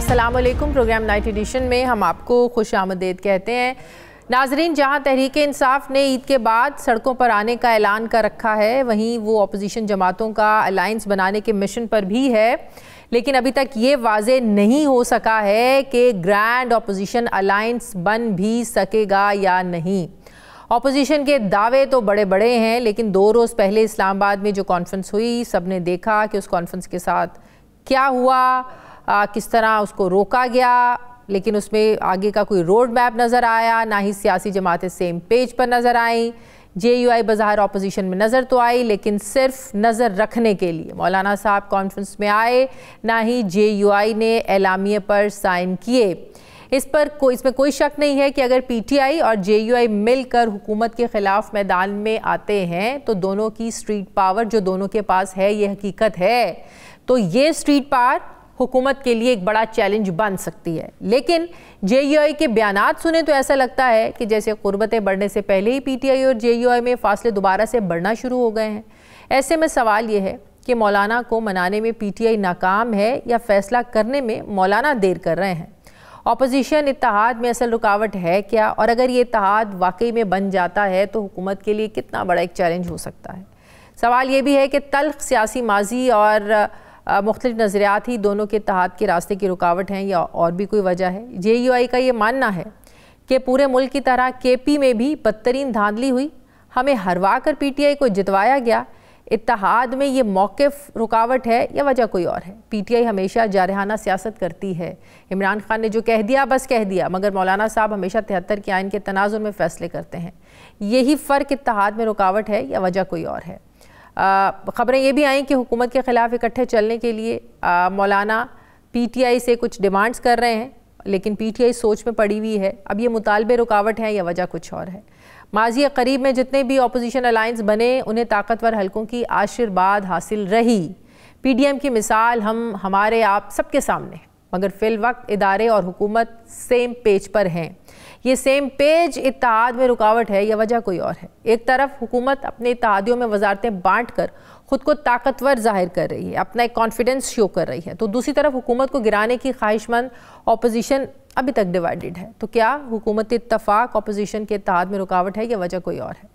अस्सलाम वालेकुम। Programme night addition में हम आपको खुश आमदीद कहते हैं। नाजरीन, जहां तहरीक इंसाफ ने ईद के बाद सड़कों पर आने का ऐलान कर रखा है, वहीं वो अपोजिशन जमातों का अलायंस बनाने के मिशन पर भी है, लेकिन अभी तक ये वाजे नहीं हो सका है कि ग्रैंड अपोजिशन अलायंस बन भी सकेगा या नहीं। अपोजिशन के दावे तो बड़े बड़े हैं, लेकिन 2 रोज़ पहले इस्लामाबाद में जो कॉन्फ्रेंस हुई, सब ने देखा कि उस कॉन्फ्रेंस के साथ क्या हुआ, किस तरह उसको रोका गया, लेकिन उसमें आगे का कोई रोड मैप नज़र आया ना ही सियासी जमातें सेम पेज पर नज़र आई। JUI बज़ाहिर अपोजिशन में नज़र तो आई, लेकिन सिर्फ नज़र रखने के लिए मौलाना साहब कॉन्फ्रेंस में आए, ना ही JUI ने एलामिये पर साइन किए। इसमें कोई शक नहीं है कि अगर PTI और JUI मिलकर हुकूमत के ख़िलाफ़ मैदान में आते हैं तो दोनों की स्ट्रीट पावर जो दोनों के पास है, ये हकीकत है। तो ये स्ट्रीट पावर हुकूमत के लिए एक बड़ा चैलेंज बन सकती है। लेकिन JUI के बयानात सुने तो ऐसा लगता है कि जैसे क़ुर्बतें बढ़ने से पहले ही PTI और JUI में फासले दोबारा से बढ़ना शुरू हो गए हैं। ऐसे में सवाल ये है कि मौलाना को मनाने में PTI नाकाम है या फ़ैसला करने में मौलाना देर कर रहे हैं। अपोजिशन इत्तेहाद में असल रुकावट है क्या, और अगर ये इत्तेहाद वाकई में बन जाता है तो हुकूमत के लिए कितना बड़ा एक चैलेंज हो सकता है। सवाल ये भी है कि तल्ख सियासी माजी और मुख्तलिफ नज़रियात ही दोनों के इत्तेहाद के रास्ते की रुकावट हैं या और भी कोई वजह है। JUI का ये मानना है कि पूरे मुल्क की तरह KP में भी बदतरीन धांधली हुई, हमें हरवा कर PTI को जितवाया गया। इत्तेहाद में ये मौक़िफ़ रुकावट है या वजह कोई और है। PTI हमेशा जारहाना सियासत करती है। इमरान खान ने जो कह दिया बस कह दिया, मगर मौलाना साहब हमेशा 73 के आइन के तनाज़ुर में फ़ैसले करते हैं। यही फ़र्क इत्तेहाद में रुकावट है या वजह कोई और है। ख़बरें ये भी आई कि हुकूमत के ख़िलाफ़ इकट्ठे चलने के लिए मौलाना PTI से कुछ डिमांड्स कर रहे हैं, लेकिन PTI सोच में पड़ी हुई है। अब ये मुतालबे रुकावट हैं या वजह कुछ और है। माज़ी करीब में जितने भी अपोजिशन अलायंस बने, उन्हें ताकतवर हलकों की आशीर्वाद हासिल रही। PDM की मिसाल हमारे आप सबके सामने, मगर फ़िल वक्त इदारे और हुकूमत सेम पेज पर हैं। ये सेम पेज इत्तेहाद में रुकावट है या वजह कोई और है। एक तरफ हुकूमत अपने इत्तेहादियों में वजारतें बांट कर ख़ुद को ताकतवर जाहिर कर रही है, अपना एक कॉन्फिडेंस शो कर रही है, तो दूसरी तरफ हुकूमत को गिराने की ख्वाहिशमंद अपोजिशन अभी तक डिवाइडेड है। तो क्या हुकूमती इत्तफाक अपोजिशन के इत्तेहाद में रुकावट है या वजह कोई और है।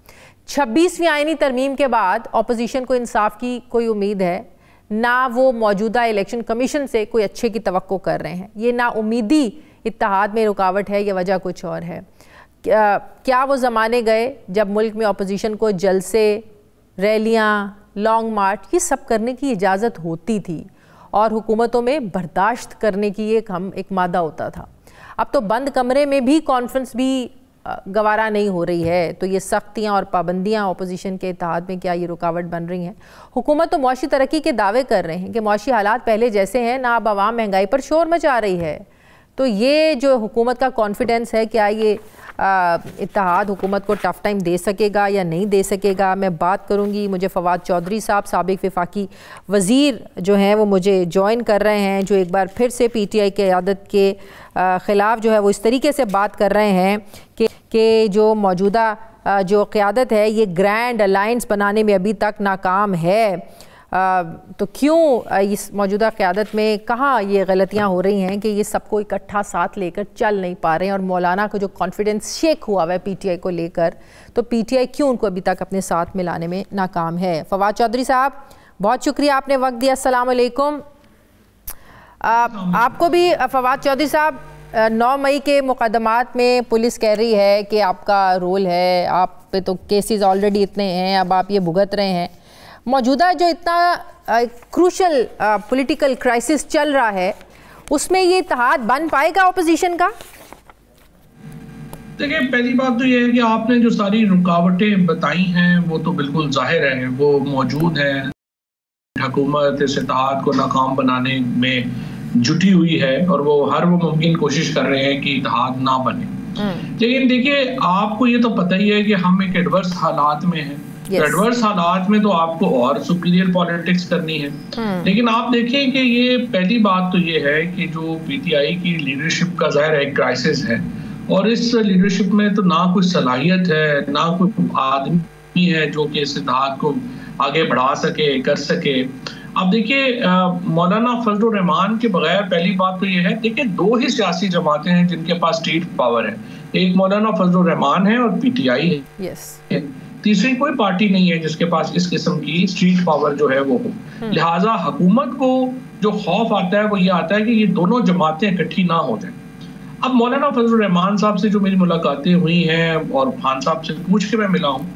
26वीं आईनी तरमीम के बाद अपोजिशन को इंसाफ की कोई उम्मीद है, ना वो मौजूदा इलेक्शन कमीशन से कोई अच्छे की तवक्को कर रहे हैं। ये नाउमीदी इत्तेहाद में रुकावट है या वजह कुछ और है। क्या वो ज़माने गए जब मुल्क में अपोजिशन को जलसे, रैलियाँ, लॉन्ग मार्च ये सब करने की इजाज़त होती थी और हुकूमतों में बर्दाश्त करने की एक मादा होता था। अब तो बंद कमरे में भी कॉन्फ्रेंस भी गवारा नहीं हो रही है। तो ये सख्तियाँ और पाबंदियाँ अपोजिशन के इत्तेहाद में क्या ये रुकावट बन रही हैं। हुकूमत तो मुआशी तरक्की के दावे कर रहे हैं कि मुआशी हालात पहले जैसे हैं, ना अब आवाम महंगाई पर शोर मचा रही है। तो ये जो हुकूमत का कॉन्फिडेंस है, क्या ये इत्तेहाद हुकूमत को टफ़ टाइम दे सकेगा या नहीं दे सकेगा। मैं बात करूँगी, मुझे फवाद चौधरी साहब साबिक वफाकी वज़ीर जो हैं वो मुझे जॉइन कर रहे हैं, जो एक बार फिर से PTI के क़यादत के ख़िलाफ़ जो है वो इस तरीके से बात कर रहे हैं कि जो मौजूदा जो क़यादत है ये ग्रैंड अलायंस बनाने में अभी तक नाकाम है। तो क्यों इस मौजूदा क़यादत में कहाँ ये गलतियाँ हो रही हैं कि ये सबको इकट्ठा साथ लेकर चल नहीं पा रहे हैं, और मौलाना का जो कॉन्फिडेंस शेक हुआ हुआ है PTI को लेकर, तो PTI क्यों उनको अभी तक अपने साथ मिलाने में नाकाम है। फवाद चौधरी साहब, बहुत शुक्रिया आपने वक्त दिया। अस्सलाम वालेकुम। आपको भी फवाद चौधरी साहब, 9 मई के मुकदमात में पुलिस कह रही है कि आपका रोल है, आप पे तो केसेस ऑलरेडी इतने हैं, अब आप ये भुगत रहे हैं। मौजूदा जो इतना क्रूशल पॉलिटिकल क्राइसिस चल रहा है, उसमें ये इत्तेहाद बन पाएगा अपोजिशन का? देखिए, पहली बात तो ये है कि आपने जो सारी रुकावटें बताई हैं वो तो बिल्कुल जाहिर है, वो मौजूद हैं। हुकूमत इस इत्तेहाद को नाकाम बनाने में जुटी हुई है और वो हर वो मुमकिन कोशिश कर रहे हैं कि इत्तेहाद ना बने। लेकिन देखिए, आपको ये तो पता ही है कि हम एक एडवर्स हालात में हैं। एडवर्स हालात में तो आपको और सुपीरियर पॉलिटिक्स करनी है। लेकिन आप देखें कि ये पहली बात तो ये है कि जो PTI की लीडरशिप का ज़ाहिर एक क्राइसिस है, और इस लीडरशिप में तो ना कोई सलाहियत है, ना कोई आदमी है जो कि इस इत्तेहाद को आगे बढ़ा सके, कर सके। अब देखिए मौलाना फजलुर रहमान के बगैर पहली बात तो ये है, देखिए दो ही सियासी जमातें हैं जिनके पास स्ट्रीट पावर है, एक मौलाना फजलुर रहमान है और पीटीआई है। तीसरी कोई पार्टी नहीं है जिसके पास इस किस्म की स्ट्रीट पावर जो है वो हो। लिहाजा हुकूमत को जो खौफ आता है वो ये आता है कि ये दोनों जमातें इकट्ठी ना हो जाए। अब मौलाना फजलुर रहमान साहब से जो मेरी मुलाकातें हुई हैं और खान साहब से पूछ के मैं मिला हूँ,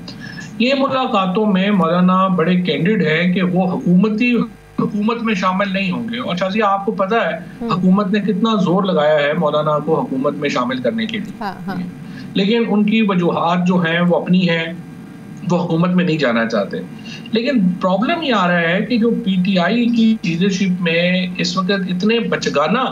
ये मुलाकातों में मौलाना बड़े कैंडिड है कि वो हुकूमत में शामिल नहीं होंगे। और शाजी आपको पता है हुकूमत ने कितना जोर लगाया है मौलाना को हुकूमत में शामिल करने के लिए, लेकिन उनकी वजूहात जो हैं वो अपनी हैं, वो हुकूमत में नहीं जाना चाहते। लेकिन प्रॉब्लम ये आ रहा है कि जो पीटीआई की लीडरशिप में इस वक्त इतने बचगाना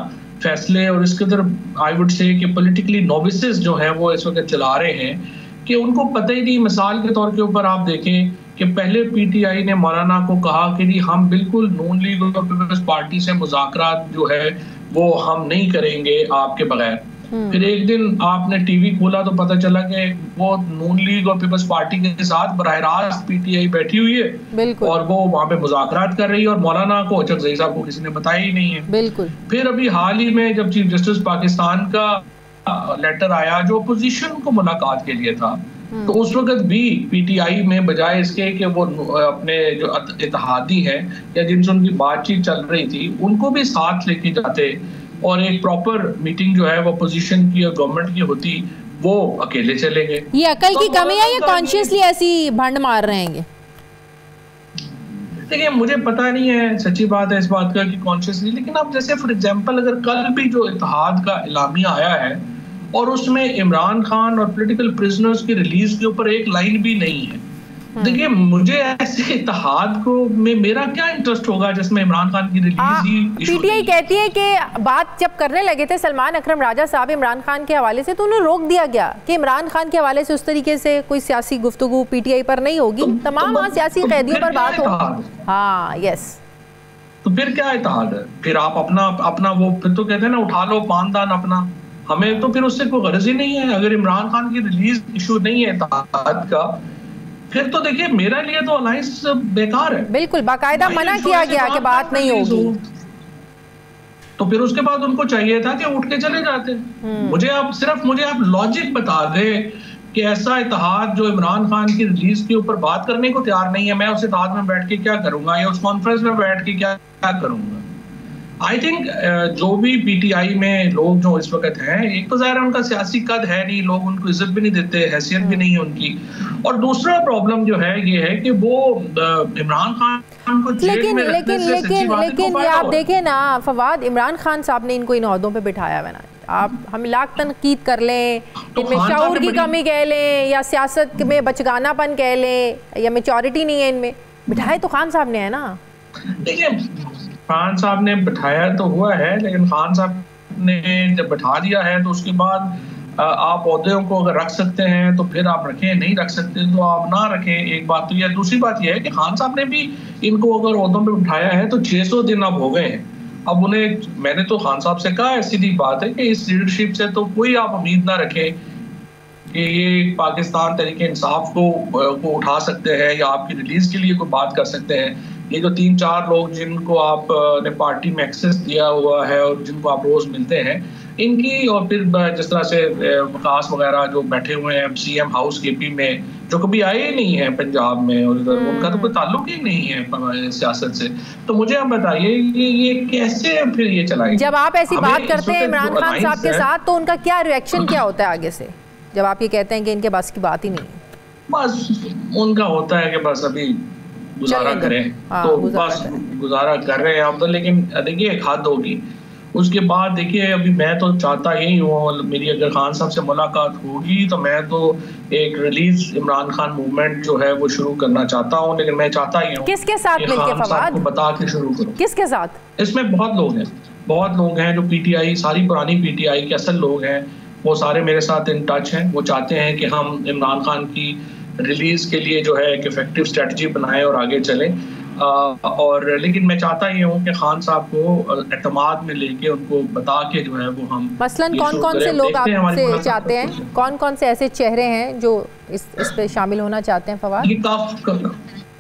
फैसले और इसके अंदर आई वुड से कि पॉलिटिकली नोविसेस जो हैं वो इस वक्त चला रहे हैं कि उनको पता ही नहीं। मिसाल के तौर के ऊपर आप देखें कि पहले पीटीआई ने मौलाना को कहा कि जी हम बिल्कुल नून लीग और पीपल्स पार्टी से मुज़ाकरात जो है वो हम नहीं करेंगे आपके बगैर। फिर एक दिन आपने टीवी खोला तो पता चला कि वो नून लीग और पीपल्स पार्टी के साथ बराह रास्त पीटीआई बैठी हुई है और वो वहाँ पे मुज़ाकरात कर रही है और मौलाना को चकज़ई साहब को किसी ने बताया ही नहीं है। बिल्कुल। फिर अभी हाल ही में जब चीफ जस्टिस पाकिस्तान का लेटर आया जो अपोजिशन को मुलाकात के लिए था, तो उस वक्त भी पीटीआई में बजाय इसके कि वो अपने जो इत्तेहादी हैं या जिनसे उनकी बातचीत चल रही थी उनको भी साथ लेके जाते और एक प्रॉपर मीटिंग जो है वो अपोजिशन की और गवर्नमेंट की होती, वो अकेले चले गए। ये अकल की कमी है या कॉन्शियसली ऐसी भंड मार रहे हैं? देखिए मुझे पता नहीं है, सच्ची बात है इस बात का कि कॉन्शियसली, लेकिन अब जैसे फॉर एग्जांपल अगर कल भी जो इत्तेहाद का इलामिया आया है और उसमें इमरान खान और पॉलिटिकल प्रिजनर्स की रिलीज के ऊपर एक लाइन भी नहीं है। देखिए मुझे ऐसे इत्तेहाद को में मेरा क्या इंटरेस्ट होगा जिसमें इमरान खान की रिलीज ही पीटीआई कहती है कि बात जब करने लगे थे सलमान अकरम राजा साहब इमरान खान के हवाले से तो उन्हें रोक दिया गया कि इमरान खान के हवाले से उस तरीके से कोई सियासी गुफ्तगू पीटीआई पर नहीं होगी, तमाम वहाँ सियासी कैदियों पर बात हो। हाँ यस, तो फिर क्या इत्तेहाद है? फिर आप अपना वो फिर तो कहते हैं ना उठा लो पानदान अपना, हमें तो फिर उससे कोई गर्ज ही नहीं है। अगर इमरान खान की रिलीज इशू नहीं है इत्तेहाद का, फिर तो देखिए मेरे लिए तो अलायंस बेकार है। बिल्कुल, बाकायदा मना किया गया कि बात नहीं होगी। तो फिर उसके बाद उनको चाहिए था कि उठ के चले जाते। मुझे आप लॉजिक बता दे कि ऐसा इत्तेहाद जो इमरान खान की रिलीज के ऊपर बात करने को तैयार नहीं है, मैं उस इत्तेहाद में बैठ के क्या करूंगा या उस कॉन्फ्रेंस में बैठ के क्या करूंगा। आई थिंक जो भी पीटीआई में लोग जो इस वक्त हैं, एक तो ज़ाहिर है उनका सियासी कद है नहीं, लोग उनको इज्जत भी नहीं देते, हैसियत भी नहीं है उनकी, और दूसरा प्रॉब्लम जो है ये है कि वो इमरान खान को लेकिन ये आप देखें ना फवाद, इमरान खान साहब ने इनको इन ओहदों पे बिठाया है ना। आप हम लाख तनकीद कर लें, इनमें शऊर की कमी कह लें या सियासत में बचगानापन कह लें या मैच्योरिटी नहीं है इनमें, बिठाए तो खान साहब ने है ना। देखिए खान साहब ने बिठाया तो हुआ है, लेकिन खान साहब ने जब बिठा दिया है तो उसके बाद आप ओहदें को अगर रख सकते हैं तो फिर आप रखें, नहीं रख सकते तो आप ना रखें। एक बात तो यह, दूसरी बात यह है कि खान साहब ने भी इनको अगर ओहदों पे बिठाया है तो 600 दिन अब हो गए हैं। अब उन्हें, मैंने तो खान साहब से कहा है, सीधी बात है कि इस लीडरशिप से तो कोई आप उम्मीद ना रखें कि ये पाकिस्तान तहरीक इंसाफ को उठा सकते हैं या आपकी रिलीज के लिए कोई बात कर सकते हैं। ये जो 3-4 लोग जिनको आपने पार्टी में एक्सेस दिया हुआ है और जिनको आप रोज मिलते हैं, इनकी, और फिर जिस तरह से वकास वगैरह जो बैठे हुए हैं सीएम हाउस केपी में, जो कभी आए ही नहीं है पंजाब में और उनका तो कोई ताल्लुक ही नहीं है सियासत से, तो मुझे आप बताइए ये कैसे फिर ये चलाएंगे? जब आप ऐसी बात करते हैं इमरान खान साहब के साथ तो उनका क्या रिएक्शन क्या होता है आगे से, जब आप ये कहते हैं कि इनके बस की बात ही नहीं है? बस उनका होता है कि बस अभी गुजारा करें, तो बस गुजारा कर रहे हैं आप तो। लेकिन देखिए एक हद होगी, उसके बाद देखिए अभी मैं तो चाहता यही हूँ, मेरी अगर खान साहब से मुलाकात होगी तो मैं तो एक रिलीज इमरान खान मूवमेंट जो है वो शुरू करना चाहता हूँ। लेकिन मैं चाहता ही हूँ किसके साथ मिलके फवाद को बता के शुरू करूँ। किसके साथ? इसमें बहुत लोग हैं जो पीटीआई, सारी पुरानी पीटीआई के असल लोग हैं, वो सारे मेरे साथ इन टच हैं। वो चाहते हैं कि हम इमरान खान की रिलीज के लिए जो है एक इफेक्टिव स्ट्रेटजी बनाएं और आगे चलें। और लेकिन मैं चाहता ये हूँ कि खान साहब को एतमाद में लेके उनको बता के जो है वो हम मसलन कौन कौन से लोग आपसे चाहते हैं, कौन कौन से ऐसे चेहरे हैं जो इस पे शामिल होना चाहते हैं फवाद? ये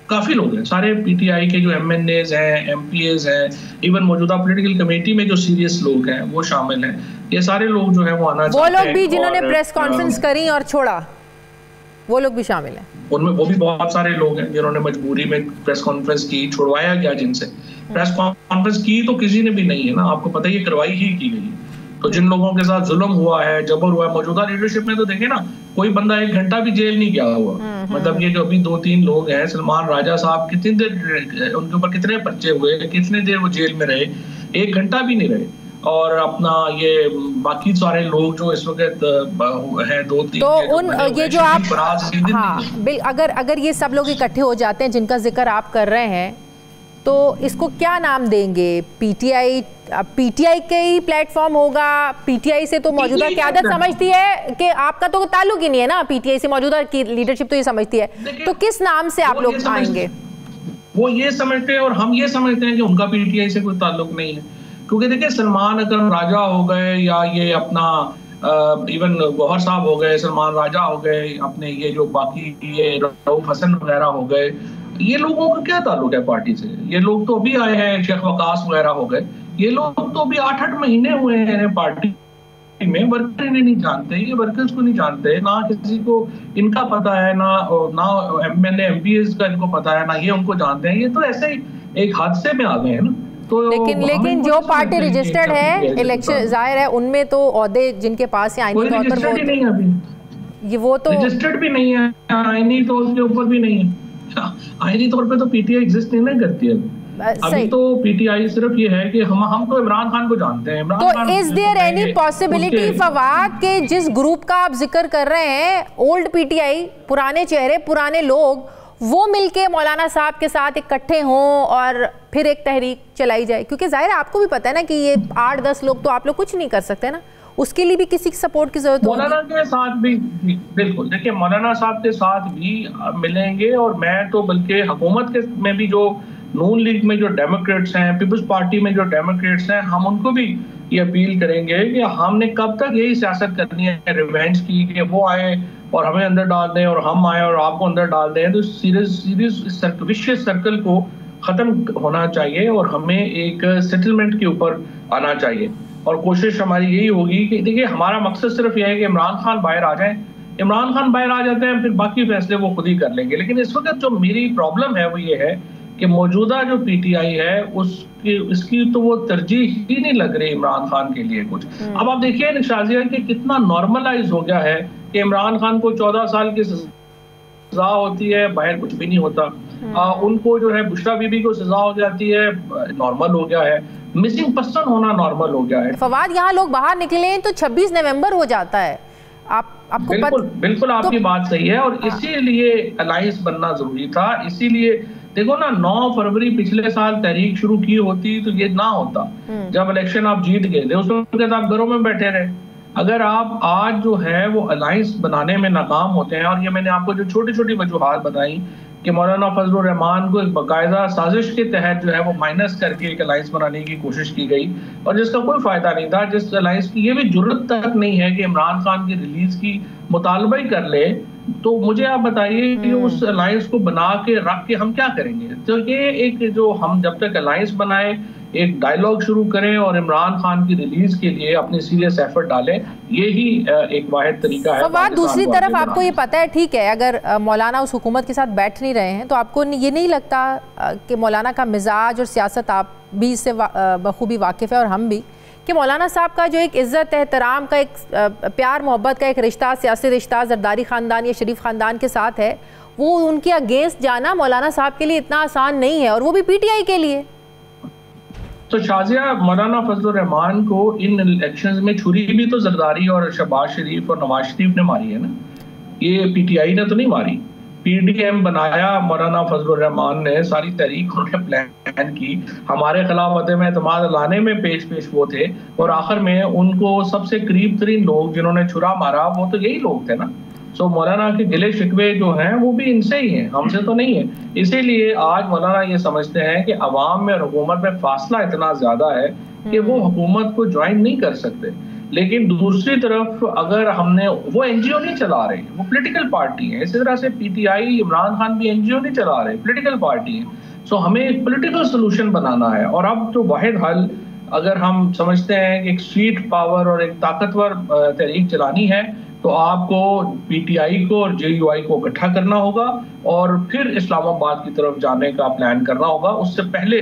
काफी लोग हैं, सारे पीटीआई के जो MNAs हैं, MPAs हैं, इवन मौजूदा पॉलिटिकल कमेटी में जो सीरियस लोग हैं वो शामिल हैं। ये सारे लोग जो है वो आना चाहते हैं। वो लोग भी जिन्होंने प्रेस कॉन्फ्रेंस करी और छोड़ा, वो लोग भी शामिल हैं उनमें? वो भी बहुत सारे लोग हैं जिन्होंने मजबूरी में प्रेस कॉन्फ्रेंस की, छुड़वाया क्या जिनसे? प्रेस कॉन्फ्रेंस की तो किसी ने भी नहीं है ना, आपको पता ही करवाई ही की गई है। तो जिन लोगों के साथ जुल्म हुआ है, जबर हुआ है, मौजूदा लीडरशिप में तो देखे ना, कोई बंदा 1 घंटा भी जेल नहीं गया हुआ। मतलब ये जो अभी 2-3 लोग हैं, सलमान राजा साहब, कितनी देर उनके ऊपर कितने पर्चे हुए, कितने देर वो जेल में रहे? 1 घंटा भी नहीं रहे। और अपना ये बाकी सारे लोग जो इस वक्त हैं 2-3, तो उन ये जो आप अगर ये सब लोग इकट्ठे हो जाते हैं जिनका जिक्र आप कर रहे हैं, तो इसको क्या नाम देंगे? पीटीआई का ही प्लेटफॉर्म होगा? पीटीआई से तो मौजूदा क़यादत समझती है कि आपका तो ताल्लुक ही नहीं है ना पीटीआई से, मौजूदा की लीडरशिप तो ये समझती है, तो किस नाम से आप लोग आएंगे? वो ये समझते हैं और हम ये समझते हैं कि उनका पीटीआई से कोई ताल्लुक नहीं है। क्योंकि देखिए, सलमान अकरम राजा हो गए या ये अपना इवन गौहर साहब हो गए, सलमान राजा हो गए, अपने ये जो बाकी ये रऊफ हसन वगैरह हो गए, ये लोगों का क्या ताल्लुक है पार्टी से? ये लोग तो अभी आए हैं, शेख वकास वगैरह हो गए, ये लोग तो अभी 8-8 महीने हुए हैं पार्टी में। वर्कर इन्हें नहीं जानते, ये वर्कर्स को नहीं जानते, ना किसी को इनका पता है, ना MNA MPAs का इनको पता है, ना ये उनको जानते हैं। ये तो ऐसे ही एक हादसे में आ गए हैं ना। तो लेकिन जो पार्टी रजिस्टर्ड है, इलेक्शन जाहिर है उनमें तो ओहदे जिनके पास है आईनी तौर पर, वो तो रजिस्टर्ड भी नहीं है, आईनी तौर के ऊपर भी नहीं है। आईनी तौर पे तो पीटीआई एग्जिस्ट नहीं करती है अभी। तो पीटीआई सिर्फ ये है कि हम तो इमरान खान को जानते हैं। तो is there any possibility Fawad के जिस ग्रुप का आप जिक्र कर रहे हैं, ओल्ड पीटीआई, पुराने चेहरे, पुराने लोग, वो मिलके मौलाना साहब के साथ इकट्ठे हों और फिर एक तहरीक चलाई जाए? क्योंकि जाहिर है आपको भी पता है ना कि ये 8-10 लोग तो आप लोग कुछ नहीं कर सकते ना, उसके लिए भी किसी सपोर्ट की जरूरत होगी। मौलाना के साथ भी बिल्कुल, देखिए मौलाना साहब के साथ भी मिलेंगे। और मैं तो बल्कि हुकूमत के में भी जो नून लीग में जो डेमोक्रेट्स हैं, पीपल्स पार्टी में जो डेमोक्रेट्स हैं, हम उनको भी ये अपील करेंगे कि हमने कब तक यही सियासत करनी है रिवेंज की, कि वो आए और हमें अंदर डाल दें और हम आए और आपको अंदर डाल दें। तो सीरियस विशियस सर्कल को खत्म होना चाहिए और हमें एक सेटलमेंट के ऊपर आना चाहिए। और कोशिश हमारी यही होगी कि देखिए, हमारा मकसद सिर्फ यह है कि इमरान खान बाहर आ जाएं। इमरान खान बाहर आ जाते हैं, फिर बाकी फैसले वो खुद ही कर लेंगे। लेकिन इस वक्त जो मेरी प्रॉब्लम है वो ये है कि मौजूदा जो पीटीआई है इसकी तो वो तरजीह ही नहीं लग रही इमरान खान के लिए कुछ। अब आप देखिए शाजिया कि कितना नॉर्मलाइज हो गया है कि इमरान खान को 14 साल की सजा होती है, बाहर कुछ भी नहीं होता। उनको जो है बुशरा बीबी को सजा हो जाती है, नॉर्मल हो गया है। मिसिंग पर्सन होना नॉर्मल हो गया है। फवाद, यहाँ लोग बाहर निकले तो 26 नवंबर हो जाता है। आपको बिल्कुल आपकी बात सही है और इसीलिए अलायंस बनना जरूरी था। इसीलिए देखो ना, 9 फरवरी पिछले साल तहरीक शुरू की होती तो ये ना होता। जब इलेक्शन आप जीत गए थे उस वक्त आप घरों में बैठे रहे। अगर आप आज जो है वो अलायंस बनाने में नाकाम होते हैं, और ये मैंने आपको जो छोटी छोटी वजूहात बताई कि मौलाना फजलुर रहमान को एक बाकायदा साजिश के तहत जो है वो माइनस करके एक अलायंस बनाने की कोशिश की गई और जिसका कोई फायदा नहीं था, जिस अलायंस की ये भी जरूरत तक नहीं है कि इमरान खान की रिलीज की मुतालबा ही कर ले, तो मुझे आप बताइए कि उस अलायंस को बना के रख के हम क्या करेंगे? तो ये एक जो हम जब तक अलायंस बनाए, एक डायलॉग शुरू करें और इमरान खान की रिलीज के लिए अपनी सीरियस एफर्ट डालें, यही एक वाहिद तरीका है। फवाद, दूसरी तरफ आपको ये पता है, ठीक है, अगर मौलाना उस हुकूमत के साथ बैठ नहीं रहे हैं तो आपको ये नहीं लगता कि मौलाना का मिजाज और सियासत, आप भी इससे बखूबी वाकिफ़ है और हम भी, कि मौलाना साहब का जो एक इज़्ज़त एहतराम का, एक प्यार मोहब्बत का एक रिश्ता, सियासी रिश्ता जरदारी ख़ानदान या शरीफ ख़ानदान के साथ है, वो उनके अगेंस्ट जाना मौलाना साहब के लिए इतना आसान नहीं है, और वो भी पीटीआई के लिए। तो शाजिया, मौलाना फजलुर रहमान को इन इलेक्शंस में छुरी भी तो जरदारी और शहबाज शरीफ और नवाज शरीफ ने मारी है ना, ये पीटीआई ने तो नहीं मारी। पीडीएम बनाया मौलाना फजलुर रहमान ने, सारी तहरीक उन्होंने प्लान की, हमारे खिलाफ अदम एतमाद लाने में पेश वो थे, और आखिर में उनको सबसे करीब तरीन लोग जिन्होंने छुरा मारा वो तो यही लोग थे ना। सो मौलाना के गिले शिकवे जो हैं वो भी इनसे ही हैं, हमसे तो नहीं है। इसीलिए आज मौलाना ये समझते हैं कि अवाम में और हुकूमत में फासला इतना ज्यादा है कि वो हुकूमत को ज्वाइन नहीं कर सकते। लेकिन दूसरी तरफ अगर हमने, वो एनजीओ नहीं चला रहे, वो पॉलिटिकल पार्टी है। इसी तरह से पीटीआई, इमरान खान भी एनजीओ नहीं चला रहे, पॉलिटिकल पार्टी है। सो हमें एक पॉलिटिकल सोल्यूशन बनाना है। और अब जो वाहिद हल, अगर हम समझते हैं कि एक स्वीट पावर और एक ताकतवर तहरीक चलानी है, तो आपको पीटीआई को और जेयूआई को इकट्ठा करना होगा और फिर इस्लामाबाद की तरफ जाने का प्लान करना होगा। उससे पहले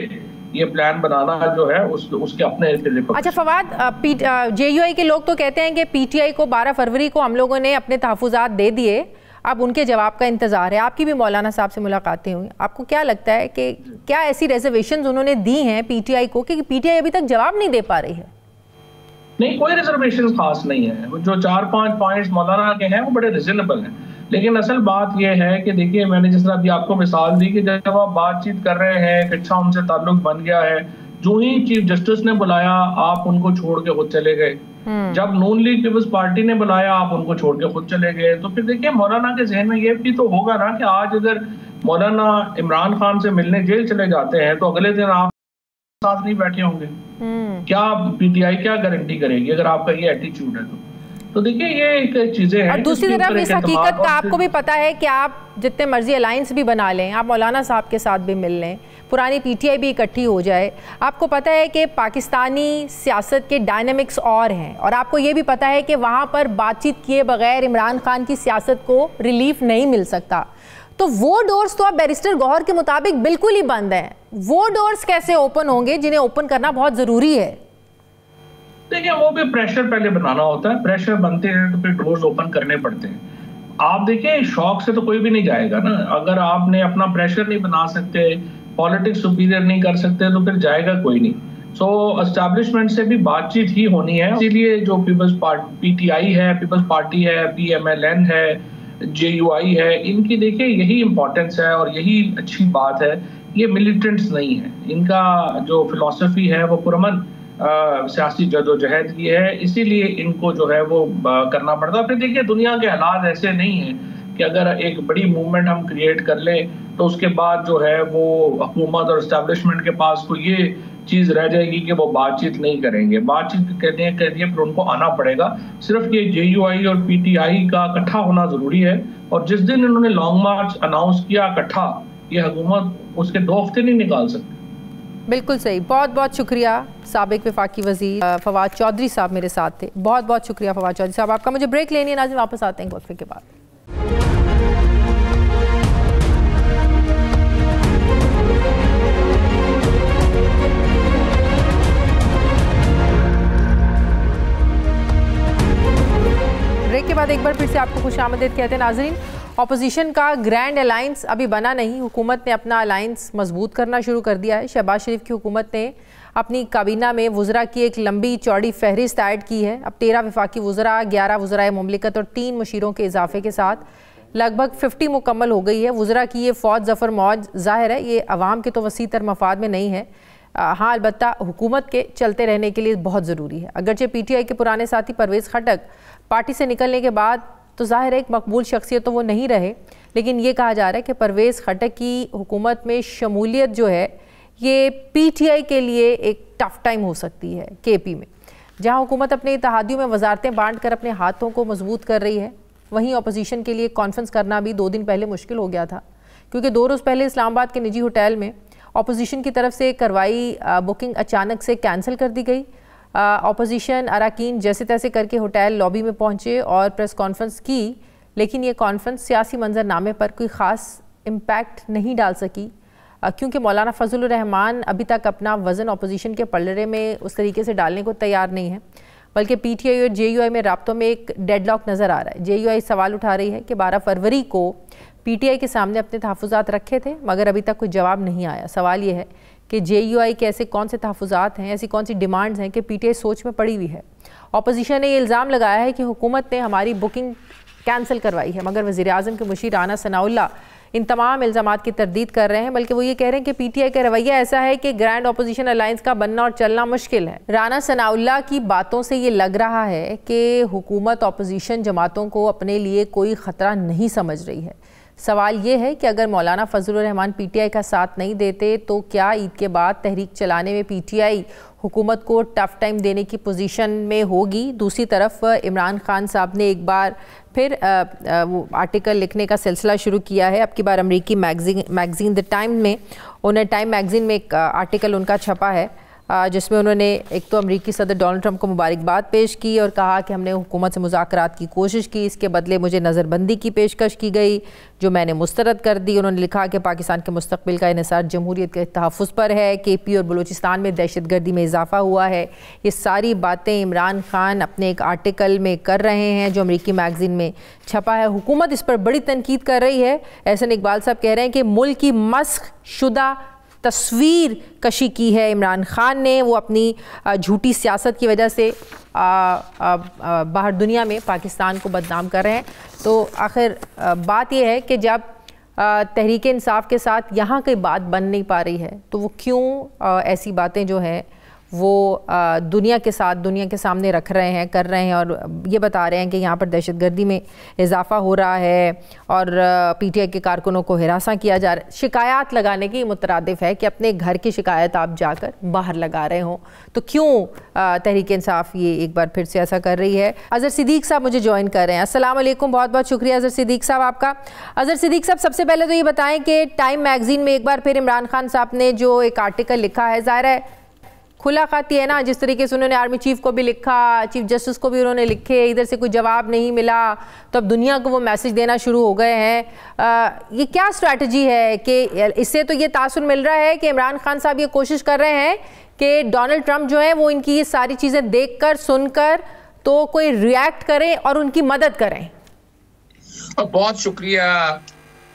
ये प्लान बनाना जो है उसके अपने। अच्छा फवाद, जेयूआई के लोग तो कहते हैं कि पीटीआई को 12 फरवरी को हम लोगों ने अपने तहफ़्फ़ुज़ात दे दिए, अब उनके जवाब का इंतज़ार है। आपकी भी मौलाना साहब से मुलाकातें हुई, आपको क्या लगता है कि क्या ऐसी रिजर्वेशंस उन्होंने दी हैं पीटीआई को कि पीटीआई अभी तक जवाब नहीं दे पा रही है? नहीं, कोई रिजर्वेशन खास नहीं है। जो 4-5 पॉइंट्स मौलाना के हैं वो बड़े रिजनेबल हैं। लेकिन असल बात यह है कि देखिए, मैंने जिस तरह अभी आपको मिसाल दी कि जब आप बातचीत कर रहे हैं, एक अच्छा उनसे ताल्लुक बन गया है, जो ही चीफ जस्टिस ने बुलाया आप उनको छोड़ के खुद चले गए। जब नून लीग पीपल्स पार्टी ने बुलाया आप उनको छोड़ के खुद चले गए। तो फिर देखिए, मौलाना के जहन में ये भी तो होगा ना कि आज अगर मौलाना इमरान खान से मिलने जेल चले जाते हैं तो अगले दिन आप साथ नहीं बैठे होंगे। क्या पीटीआई क्या गारंटी करेगी अगर आपका ये एटीट्यूड है? तो देखिए, ये एक चीजें हैं। और दूसरी तरफ इस हकीकत का आपको भी पता है कि आप जितने मर्जी अलायंस भी बना लें, आप मौलाना साहब के साथ भी मिल लें, पुरानी पीटीआई भी इकट्ठी हो जाए, आपको पता है कि पाकिस्तानी सियासत के डायनामिक्स और हैं, और आपको ये भी पता है कि वहाँ पर बातचीत किए बगैर इमरान खान की सियासत को रिलीफ नहीं मिल सकता। तो वो डोर्स तो अब बैरिस्टर गौहर के मुताबिक बिल्कुल ही बंद हैं। वो डोर्स कैसे ओपन होंगे जिन्हें ओपन करना बहुत ज़रूरी है? देखिए, वो भी प्रेशर पहले बनाना होता है, प्रेशर बनते हैं तो फिर डोर्स ओपन करने पड़ते हैं। आप देखिए, शौक से तो कोई भी नहीं जाएगा ना। अगर आपने अपना प्रेशर नहीं बना सकते, पॉलिटिक्स सुपीरियर नहीं कर सकते, तो फिर जाएगा कोई नहीं। सो एस्टैब्लिशमेंट से भी बातचीत ही होनी है। इसीलिए जो पीपल्स पार्टी, पीटीआई है, पीपल्स पार्टी है, पीएमएलएन है, जेयूआई है, इनकी देखिए यही इंपॉर्टेंस है और यही अच्छी बात है। ये मिलिटेंट्स नहीं है, इनका जो फिलॉसफी है वो पुरअमन सियासी जदोजहद की है। इसीलिए इनको जो है वो करना पड़ता है। फिर देखिए, दुनिया के हालात ऐसे नहीं हैं कि अगर एक बड़ी मूवमेंट हम क्रिएट कर लें तो उसके बाद जो है वो हुकूमत और एस्टैब्लिशमेंट के पास कोई ये चीज़ रह जाएगी कि वो बातचीत नहीं करेंगे। बातचीत करने के लिए फिर उनको आना पड़ेगा। सिर्फ ये जेयूआई और पीटीआई का इकट्ठा होना ज़रूरी है। और जिस दिन इन्होंने लॉन्ग मार्च अनाउंस किया इकट्ठा, ये हुकूमत उसके 2 हफ्ते नहीं निकाल सकती। बिल्कुल सही। बहुत बहुत शुक्रिया साबिक वफाकी वज़ीर फवाद चौधरी साहब मेरे साथ थे। बहुत बहुत शुक्रिया फवाद चौधरी साहब आपका। मुझे ब्रेक लेनी है नाज़रीन, वापस आते हैं वक्फे के बाद। ब्रेक के बाद एक बार फिर से आपको खुशामदीद कहते हैं नाज़रीन। ऑपोजिशन का ग्रैंड अलायंस अभी बना नहीं, हुकूमत ने अपना अलायंस मजबूत करना शुरू कर दिया है। शहबाज शरीफ की हुकूमत ने अपनी काबीना में वुज़रा की एक लंबी चौड़ी फहरिस्त ऐड की है। अब 13 वफाकी वुज़रा, 11 वुज़राए मुमलिकत और 3 मुशीरों के इजाफे के साथ लगभग 50 मुकम्मल हो गई है। वुज़रा की ये फ़ौज ज़फ़र मौज ज़ाहिर है ये अवाम के तो वसी तर मफाद में नहीं है, हाँ अलबत्ता हुकूमत के चलते रहने के लिए बहुत ज़रूरी है। अगरचे पीटीआई के पुराने साथी परवेज़ खटक पार्टी से निकलने के बाद तो ज़ाहिर है एक मकबूल शख्सियत तो वो नहीं रहे, लेकिन ये कहा जा रहा है कि परवेज़ खटक की हुकूमत में शमूलियत जो है ये पीटीआई के लिए एक टफ़ टाइम हो सकती है। केपी में जहाँ हुकूमत अपने इत्तेहादियों में वजारतें बांट कर अपने हाथों को मजबूत कर रही है, वहीं अपोजिशन के लिए कॉन्फ्रेंस करना भी 2 दिन पहले मुश्किल हो गया था, क्योंकि 2 रोज़ पहले इस्लामाबाद के निजी होटल में अपोजिशन की तरफ से करवाई बुकिंग अचानक से कैंसिल कर दी गई। अपोजिशन अरकान जैसे तैसे करके होटल लॉबी में पहुंचे और प्रेस कॉन्फ्रेंस की, लेकिन ये कॉन्फ्रेंस सियासी मंजरनामे पर कोई ख़ास इम्पैक्ट नहीं डाल सकी, क्योंकि मौलाना फजलुर रहमान अभी तक अपना वज़न अपोजिशन के पलड़े में उस तरीके से डालने को तैयार नहीं है, बल्कि पीटीआई और जेयूआई में राब्तों में एक डेडलॉक नज़र आ रहा है। जेयूआई सवाल उठा रही है कि 12 फरवरी को पीटीआई के सामने अपने तहफ़्फ़ुज़ात रखे थे मगर अभी तक कोई जवाब नहीं आया। सवाल ये है कि जेयूआई के ऐसे कौन से तहफ़्फ़ुज़ात हैं, ऐसी कौन सी डिमांड्स हैं कि पीटीआई सोच में पड़ी हुई है। अपोजिशन ने ये इल्ज़ाम लगाया है कि हुकूमत ने हमारी बुकिंग कैंसिल करवाई है, मगर वज़ीर आज़म के मुशीर राना सनाउल्लाह इन तमाम इल्ज़ामात की तरदीद कर रहे हैं, बल्कि वो ये कह रहे हैं कि पीटीआई का रवैया ऐसा है कि ग्रैंड अपोजिशन अलायंस का बनना और चलना मुश्किल है। राना सनाउल्लाह की बातों से ये लग रहा है कि हुकूमत अपोजिशन जमातों को अपने लिए कोई ख़तरा नहीं समझ रही है। सवाल ये है कि अगर मौलाना फजलुर रहमान पीटीआई का साथ नहीं देते तो क्या ईद के बाद तहरीक चलाने में पीटीआई हुकूमत को टफ टाइम देने की पोजीशन में होगी? दूसरी तरफ इमरान खान साहब ने एक बार फिर वो आर्टिकल लिखने का सिलसिला शुरू किया है। अब की बार अमेरिकी मैगज़ीन द टाइम में, उन्हें टाइम मैगज़ीन में एक आर्टिकल उनका छपा है जिसमें उन्होंने एक तो अमेरिकी सदर डोनाल्ड ट्रंप को मुबारकबाद पेश की और कहा कि हमने हुकूमत से मुज़ाकरात की कोशिश की, इसके बदले मुझे नज़रबंदी की पेशकश की गई जो मैंने मुस्तरद कर दी। उन्होंने लिखा कि पाकिस्तान के मुस्तक़बिल का इन्हिसार जमहूरियत के तहफ़्फ़ुज़ पर है, केपी और बलूचिस्तान में दहशतगर्दी में इजाफ़ा हुआ है। ये सारी बातें इमरान खान अपने एक आर्टिकल में कर रहे हैं जो अमेरिकी मैगज़ीन में छपा है। हुकूमत इस पर बड़ी तनकीद कर रही है। एहसन इकबाल साहब कह रहे हैं कि मुल्क की मस्ख शुदा तस्वीर कशी की है इमरान खान ने, वो अपनी झूठी सियासत की वजह से बाहर दुनिया में पाकिस्तान को बदनाम कर रहे हैं। तो आखिर बात यह है कि जब तहरीक इंसाफ के साथ यहाँ कोई बात बन नहीं पा रही है तो वो क्यों ऐसी बातें जो हैं वो दुनिया के साथ, दुनिया के सामने रख रहे हैं, कर रहे हैं और ये बता रहे हैं कि यहाँ पर दहशतगर्दी में इजाफ़ा हो रहा है और पीटीआई के कारकुनों को हिरासा किया जा रहा है। शिकायत लगाने की मुतरादिफ है कि अपने घर की शिकायत आप जाकर बाहर लगा रहे हों, तो क्यों तहरीक इंसाफ ये एक बार फिर से ऐसा कर रही है? अज़हर सिद्दीक साहब मुझे ज्वाइन कर रहे हैं। अस्सलाम वालेकुम, बहुत बहुत शुक्रिया अज़हर सिद्दीक साहब आपका। अज़हर सिद्दीक साहब, सबसे पहले तो ये बताएं कि टाइम मैगज़ीन में एक बार फिर इमरान खान साहब ने जो एक आर्टिकल लिखा है, ज़ाहिर है खुला खाती है ना, जिस तरीके से उन्होंने आर्मी चीफ को भी लिखा, चीफ जस्टिस को भी उन्होंने लिखे, इधर से कोई जवाब नहीं मिला तो अब दुनिया को वो मैसेज देना शुरू हो गए हैं। ये क्या स्ट्रैटेजी है कि इससे तो ये तासुर मिल रहा है कि इमरान खान साहब ये कोशिश कर रहे हैं कि डोनाल्ड ट्रंप जो है वो इनकी ये सारी चीज़ें देखकर सुनकर तो कोई रिएक्ट करें और उनकी मदद करें। बहुत शुक्रिया।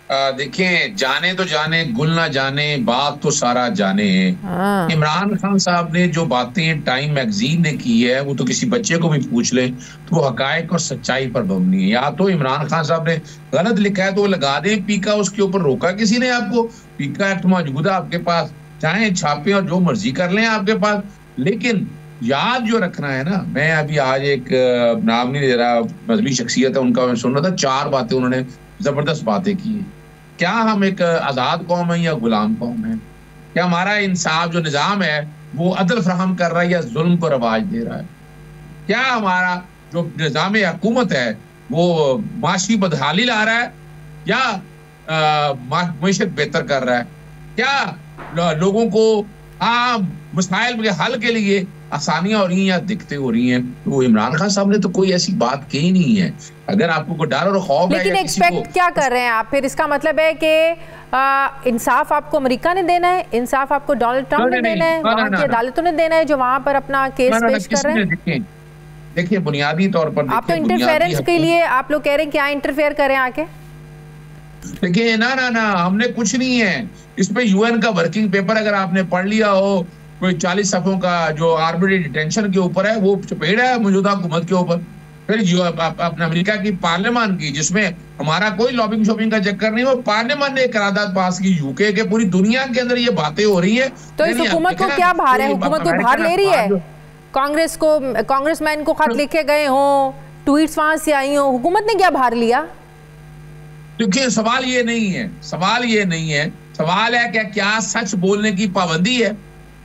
देखें, जाने तो जाने, गुल ना जाने, बात तो सारा जाने है। इमरान खान साहब ने जो बातें टाइम मैगजीन ने की है वो तो किसी बच्चे को भी पूछ ले तो वो हकायक और सच्चाई पर मबनी है। या तो इमरान खान साहब ने गलत लिखा है तो वो लगा दें पीका, उसके ऊपर रोका किसी ने आपको? पीका एक्ट मौजूद है आपके पास, चाहे छापे और जो मर्जी कर लें आपके पास, लेकिन याद जो रखना है ना, मैं अभी आज एक नाम नहीं दे रहा, मजहबी शख्सियत है उनका, मैं सुन रहा था, 4 बातें उन्होंने जबरदस्त बातें की है। क्या हम एक आजाद कौम है या गुलाम कौम है? क्या हमारा इंसाफ जो निजाम है वो अदल फराहम कर रहा है या जुल्म को रवाज दे रहा है? क्या हमारा जो निजाम हुकूमत है वो माशी बदहाली ला रहा है या मईशत बेहतर कर रहा है? क्या लोगों को आम मसाइल के हल के लिए आसानियां हो रही हैं या दिक्कतें हो रही हैं? तो इमरान खान साहब ने तो कोई ऐसी बात कही नहीं है। अगर आपको कोई डर और खौफ है, लेकिन एक्सपेक्ट क्या कर रहे हैं आप फिर? इसका मतलब है कि इंसाफ आपको अमेरिका ने देना है, इंसाफ आपको डोनाल्ड ट्रंप ने देना है, वहाँ की अदालतों ने देना है जो वहाँ पर अपना केस पेश कर रहे हैं? देखिए, बुनियादी तौर पर आप तो इंटरफेरेंस के लिए आप लोग कह रहे हैं क्या इंटरफेयर करें आके? देखिए, ना ना ना, हमने कुछ नहीं है इस पे। यूएन का वर्किंग पेपर अगर आपने पढ़ लिया हो, कोई 40 सफ़ों का जो आर्बिट्रेरी डिटेंशन के ऊपर है वो चपेट है मौजूदा हुकूमत के ऊपर। फिर जो अपने अमेरिका की पार्लियामान की, जिसमें हमारा कोई लॉबिंग शॉपिंग का चक्कर नहीं, वो पार्लियामान ने एक करारदाद पास की यूके के, पूरी दुनिया के अंदर ये बातें हो रही है। तो इस हुकूमत को क्या भार है? हुकूमत को भार ले रही है? कांग्रेस को, कांग्रेसमैन को खत लिखे गए हों, ट्वीट्स वहां से आई हों, हुकूमत ने क्या भार लिया? देखिए, सवाल ये नहीं है, सवाल ये नहीं है, सवाल है क्या सच बोलने की पाबंदी है?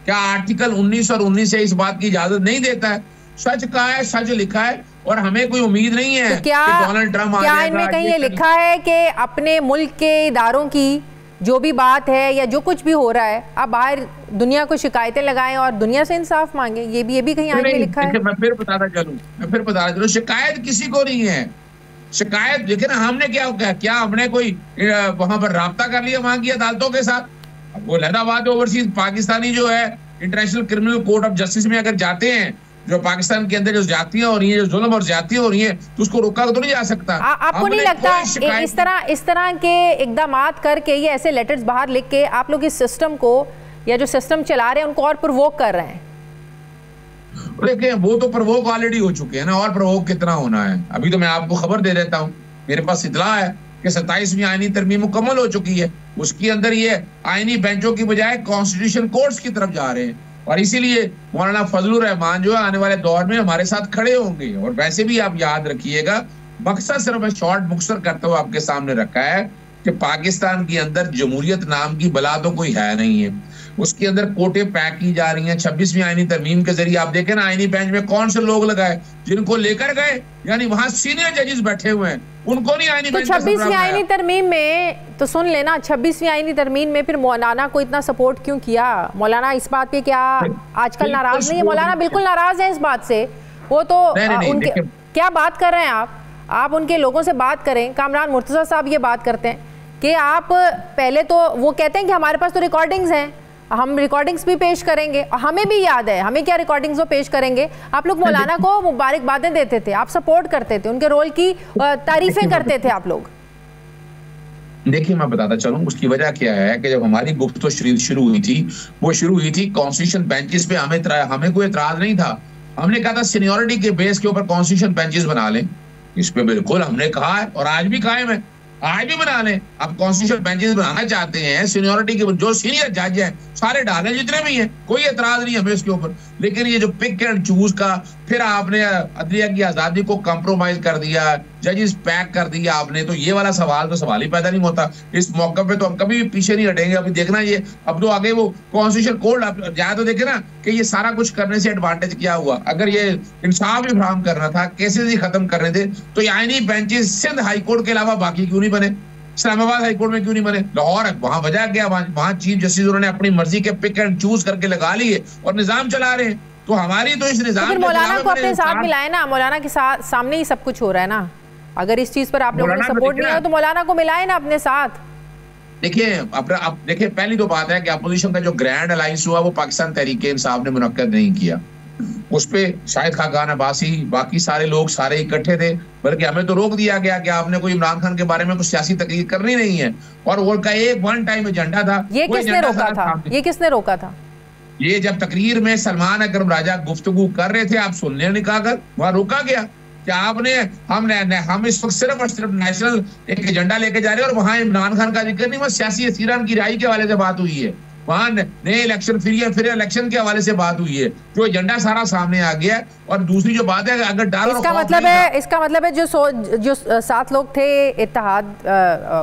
क्या आर्टिकल 19 और 19 से इस बात की इजाजत नहीं देता है? सच कहा है, सच लिखा है और हमें कोई उम्मीद नहीं है तो क्या डोनाल्ड ट्रंप क्या इनमें कहीं ये लिखा है कि अपने मुल्क के इदारों की जो भी बात है या जो कुछ भी हो रहा है आप बाहर दुनिया को शिकायतें लगाएं और दुनिया से इंसाफ मांगे? ये भी कहीं आगे में लिखा है? मैं फिर बताता चलूं, शिकायत किसी को नहीं है। शिकायत देखिए ना, हमने क्या हमने कोई वहां पर राब्ता कर लिया वहां की अदालतों के साथ? वो लहदाबाद ओवरसीज पाकिस्तानी जो है international criminal court of justice में अगर जाते हैं, जो पाकिस्तान के अंदर जो जातियां हो रही हैं, जो जुल्म और ज्यादतियां हो रही हैं, तो उसको रोका तो नहीं जा सकता। आपको नहीं लगता इस तरह के इकदामात करके, ये ऐसे लेटर्स बाहर लिख के आप लोग इस सिस्टम को या जो सिस्टम चला रहे हैं उनको और प्रवोक कर रहे हैं? देखिए, वो तो प्रवोक ऑलरेडी हो चुके हैं ना, और प्रवोक कितना होना है? अभी तो मैं आपको खबर दे देता हूँ, मेरे पास इतला है कि 27वीं आईनी तरमीम मुकम्मल हो चुकी है, उसके अंदर ये आईनी बेंचों की बजाय कॉन्स्टिट्यूशन कोर्ट्स की तरफ जा रहे हैं। और इसीलिए मौलाना फजलुर रहमान जो है आने वाले दौर में हमारे साथ खड़े होंगे। और वैसे भी आप याद रखिएगा, मकसद सिर्फ मैं शॉर्ट मुख्तसर करते हुए आपके सामने रखा है कि पाकिस्तान के अंदर जमहूरियत नाम की बला तो कोई है नहीं है, उसके अंदर कोटे पैक की जा रही हैं। 26वीं आईनी तरमीम के जरिए आप देखें ना, आईनी बेंच में कौन से लोग लगाए जिनको लेकर गए, यानी वहां सीनियर जजेस बैठे हुए हैं, उनको नहीं आईनी बेंच। 26वीं आईनी तरमीम में तो सुन लेना, 26वीं आईनी तरमीम में फिर मौलाना को इतना सपोर्ट क्यों किया? मौलाना इस बात पे क्या आजकल नाराज नहीं है? मौलाना बिल्कुल नाराज है इस बात से। वो तो उनके क्या बात कर रहे हैं आप उनके लोगों से बात करें। कामरान मुर्तज़ा साहब ये बात करते हैं कि आप पहले तो वो कहते हैं कि हमारे पास तो रिकॉर्डिंग्स हैं, हम रिकॉर्डिंग्स भी पेश करेंगे, और हमें भी याद है, हमें क्या रिकॉर्डिंग्स वो पेश करेंगे। आप लोग मौलाना को मुबारकबादें देते थे, आप सपोर्ट करते थे, उनके रोल की तारीफें करते थे आप लोग। देखिए मैं बताता चलूं उसकी वजह क्या है कि जब हमारी गुफ्तगू शुरू हुई थी, वो शुरू हुई थी कॉन्स्टिट्यूशन बेंचेस पे। हमें कोई एतराज नहीं था, हमने कहा था सीनियरिटी के बेस के ऊपर कॉन्स्टिट्यूशन बेंचेस बना लें। इस पे बिल्कुल हमने कहा है और आज भी कायम है, आज भी बना लें। अब कॉन्स्टिट्यूशन बेंचेस बनाना चाहते हैं, सीनियरिटी के जो सीनियर जज हैं सारे डालें जितने भी हैं, कोई एतराज नहीं हमें इसके ऊपर। लेकिन ये जो पिक एंड चूज का, फिर आपने अदलिया की आजादी को कॉम्प्रोमाइज कर दिया, जजेस पैक कर दिया आपने, तो ये वाला सवाल ही पैदा नहीं होता। इस मौके पे तो हम कभी भी पीछे नहीं हटेंगे। अभी देखना ये अब तो आगे वो कॉन्स्टिट्यूशन कोड जाए तो देखे ना कि ये सारा कुछ करने से एडवांटेज क्या हुआ। अगर ये इंसाफ भी फराहम करना था, केसेस ही खत्म करने थे, तो ये आईनी बेंचेस सिंध हाई कोर्ट के अलावा बाकी क्यों नहीं बने? इस्लामाबाद हाई कोर्ट में क्यों नहीं बने? लाहौर वहां वजह क्या, वहां चीफ जस्टिस उन्होंने अपनी मर्जी के पिक एंड चूज करके लगा लिए और निजाम चला रहे हैं। तो हमारी तो इस निजाम तो मौलाना को अपने साथ मिलाए ना, मौलाना के साथ सामने ही सब कुछ हो रहा है ना। अगर इस चीज पर आप लोगों ने सपोर्ट नहीं है तो मौलाना को मिलाए ना अपने साथ। देखिए अब देखिए, पहली तो बात है कि अपोजिशन का जो ग्रैंड अलायंस हुआ वो पाकिस्तान तहरीक-ए-इंसाफ ने मुनक्कद नहीं किया। उस पे शाहिद खाकान अब्बासी, बाकी सारे लोग सारे इकट्ठे थे, बल्कि हमें तो रोक दिया गया कि आपने कोई इमरान खान के बारे में कुछ सियासी तकरीर करनी नहीं है। और वो का एक वन टाइम एजेंडा था। ये किसने रोका था? ये किसने रोका था? ये जब तकरीर में सलमान अकरम राजा गुफ्तगू कर रहे थे, आप सुनने निकाल कर वहां रोका गया कि आपने हम इस वक्त सिर्फ और सिर्फ नेशनल एक एजेंडा लेके जा रहे हैं और वहां इमरान खान का जिक्र नहीं, वहां सियासी असीरान की रिहाई के हवाले से बात हुई है, वहां नए इलेक्शन फिर इलेक्शन के हवाले से बात हुई है, जो एजेंडा सारा सामने आ गया। और दूसरी जो बात है, अगर डर इसका मतलब है जो 7 लोग थे इत्तेहाद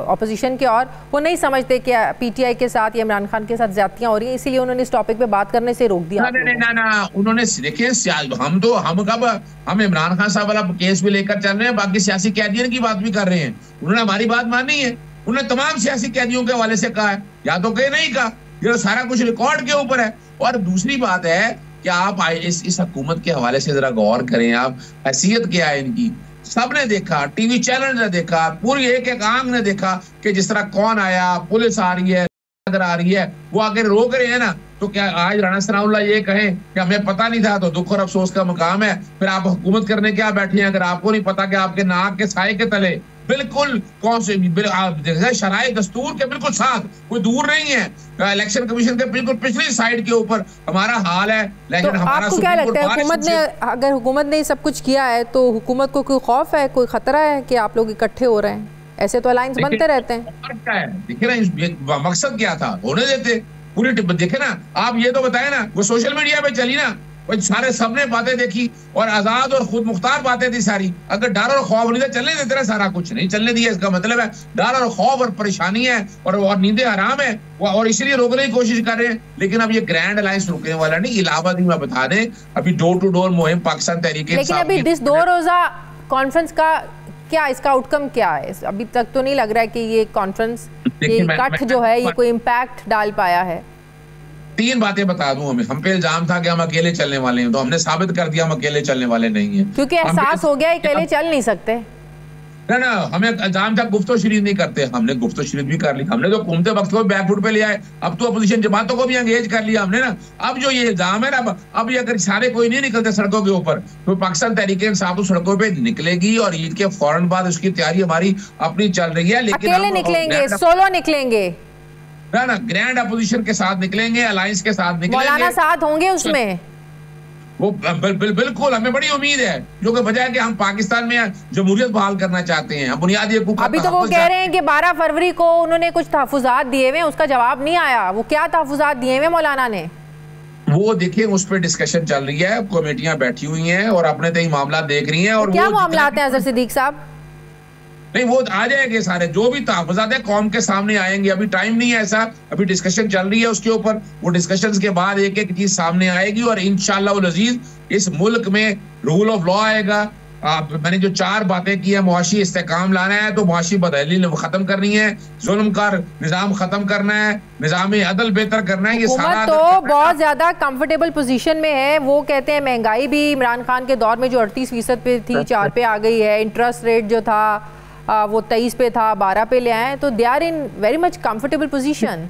ऑपोजिशन के, और वो नहीं समझते कि पीटीआई के साथ या इमरान खान के साथ ज्यादतियां हो रही हैं, इसीलिए उन्होंने इस टॉपिक पे बात करने से रोक दिया। ना उन्होंने देखिए, हम इमरान खान साहब वाला केस भी लेकर चल रहे हैं, बाकी सियासी कैदियों की बात भी कर रहे हैं। उन्होंने हमारी बात मानी है, उन्होंने तमाम सियासी कैदियों के हवाले से कहा है, या तो कहे नहीं कहा, ये सारा कुछ रिकॉर्ड के ऊपर है। और दूसरी बात है कि आप इस हुकूमत के हवाले से जरा गौर करें, आप हैसियत क्या है इनकी। सबने देखा, टीवी चैनल ने देखा, पूरी एक आंख ने देखा कि जिस तरह कौन आया, पुलिस आ रही है, आ रही है, वो आगे रोक रहे हैं ना। तो क्या आज राणा सनाउल्लाह ये कहें कि हमें पता नहीं था, तो दुख और अफसोस का मुकाम है। फिर आप हुकूमत करने क्या बैठे हैं? अगर आपको नहीं पता कि आपके नाक के साए के तले बिल्कुल कौन से शराय दस्तूर के बिल्कुल साथ, कोई दूर नहीं है, इलेक्शन कमीशन के बिल्कुल पिछली साइड के ऊपर हमारा हाल है। लेकिन तो आपको क्या लगता है, हुकूमत ने, अगर हुकूमत ने सब कुछ किया है तो हुकूमत को कोई खौफ है, कोई खतरा है कि आप लोग इकट्ठे हो रहे हैं? ऐसे तो अलायंस बनते रहते हैं। क्या है देखिए ना, मकसद क्या था, होने देते पूरी देखे ना। आप ये तो बताए ना, वो सोशल मीडिया पे चली ना, वो सारे सबने बातें देखी और आजाद और खुद मुख्तार बातें थी सारी। अगर डर और खौफ नहीं था, चलने देते रहे, सारा कुछ नहीं चलने दिया। इसका मतलब है डर और खौफ और परेशानी है और नींदें हराम है, और इसलिए रोकने की कोशिश कर रहे हैं। लेकिन अब ये ग्रैंड अलायंस रुकने वाला नहीं। इलाहाबाद में बता दें, अभी डोर टू डोर मुहिम पाकिस्तान तहरीक-ए-इंसाफ, लेकिन अभी इस 2 रोजा कॉन्फ्रेंस का क्या, इसका आउटकम क्या है? अभी तक तो नहीं लग रहा है कि ये कॉन्फ्रेंस, ये इकट्ठ जो है, ये कोई इम्पैक्ट डाल पाया है। 3 बातें बता दूं, हम पे इल्जाम था कि हम अकेले चलने वाले हैं, तो हमने साबित कर दिया हम अकेले चलने वाले नहीं हैं, क्योंकि एहसास हो गया अकेले चल नहीं सकते। ना हमें इल्जाम था गुफ्तो शरीफ नहीं करते, हमने गुफ्तो शरीफ भी कर ली। हमने तो घूमते वक्त को बैकफुट पे ले आए, अब तो अपोजिशन जमातों को भी एंगेज कर लिया हमने ना। अब जो ये इल्जाम है ना, अब ये अगर सारे कोई नहीं निकलते सड़कों के ऊपर, तो पाकिस्तान तहरीक-ए-इंसाफ तो सड़कों पे निकलेगी और ईद के फौरन बाद उसकी तैयारी हमारी अपनी चल रही है। लेकिन अकेले निकलेंगे, सोलो निकलेंगे ना, ग्रैंड अपोजिशन के साथ निकलेंगे, अलायंस के साथ निकलेंगे। मौलाना साथ होंगे उसमें? वो बिल्कुल हमें बड़ी उम्मीद है, जो कि वजह है कि हम पाकिस्तान में जमहूरियत बहाल करना चाहते हैं, हम बुनियादी हकूक़। अभी तो वो कह रहे हैं कि 12 फरवरी को उन्होंने कुछ तहफ़्फ़ुज़ात दिए हुए, उसका जवाब नहीं आया। वो क्या तहफ़्फ़ुज़ात दिए हुए मौलाना ने? वो देखिए उस पर डिस्कशन चल रही है, कमेटियां बैठी हुई हैं और अपने तय मामला देख रही हैं। और क्या मामला हैं अज़हर सिद्दीक साहब? नहीं, वो आ जाएंगे सारे, जो भी तहफ़्फ़ुज़ात है कौम के सामने आएंगे। अभी टाइम नहीं है ऐसा, अभी डिस्कशन चल रही है उसके ऊपर। वो डिस्कशंस के बाद एक एक चीज सामने आएगी और इंशाअल्लाह वल अज़ीज़ इस मुल्क में रूल ऑफ लॉ आएगा। मैंने जो 4 बातें की है, मुआशी इस्तेकाम लाना है तो मुआशी बदहली खत्म करनी है, जुल्म का निज़ाम खत्म करना है, निज़ाम अदल बेहतर करना है। ये सारा तो बहुत ज्यादा कंफर्टेबल पोजीशन में है। वो कहते हैं महंगाई भी इमरान खान के दौर में जो 38% पे थी 4 पे आ गई है, इंटरेस्ट रेट जो था वो 23 पे था 12 पे ले आए, तो they are in very much comfortable position.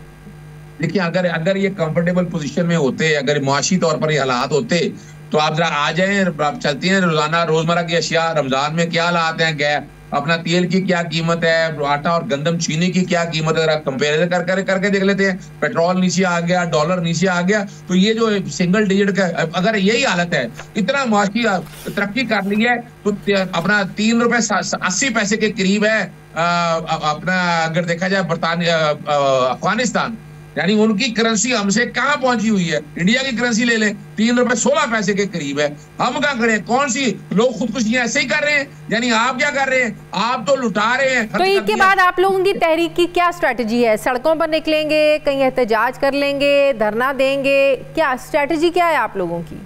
देखिए अगर ये कंफर्टेबल पोजीशन में होते, अगर मुआशी तौर पर ये हालात होते तो आप जरा आ जाएं, आप चलती हैं रोजाना रोजमर्रा की अशिया, रमजान में क्या हालात हैं, गैस अपना तेल की क्या कीमत है, आटा और गंदम चीनी की क्या कीमत है, कंपेरिजन करके देख लेते हैं। पेट्रोल नीचे आ गया, डॉलर नीचे आ गया, तो ये जो सिंगल डिजिट का अगर यही हालत है, इतना मुआशी तरक्की कर ली है तो अपना 3 रुपए 80 पैसे के करीब है अपना, अगर देखा जाए बरतानिया अफगानिस्तान, यानी उनकी करेंसी हमसे कहां पहुंची हुई है। इंडिया की करेंसी ले लें, 3 रुपए 16 पैसे के करीब है। हम क्या करें? कौन सी लोग खुदकुशियां ऐसे ही कर रहे हैं? यानी आप क्या कर रहे हैं? आप तो लुटा रहे हैं। तो इसके बाद आप लोगों की तहरीक की क्या स्ट्रेटजी है? सड़कों पर निकलेंगे, कहीं एहतजाज कर लेंगे, धरना देंगे, क्या स्ट्रेटजी क्या है आप लोगों की?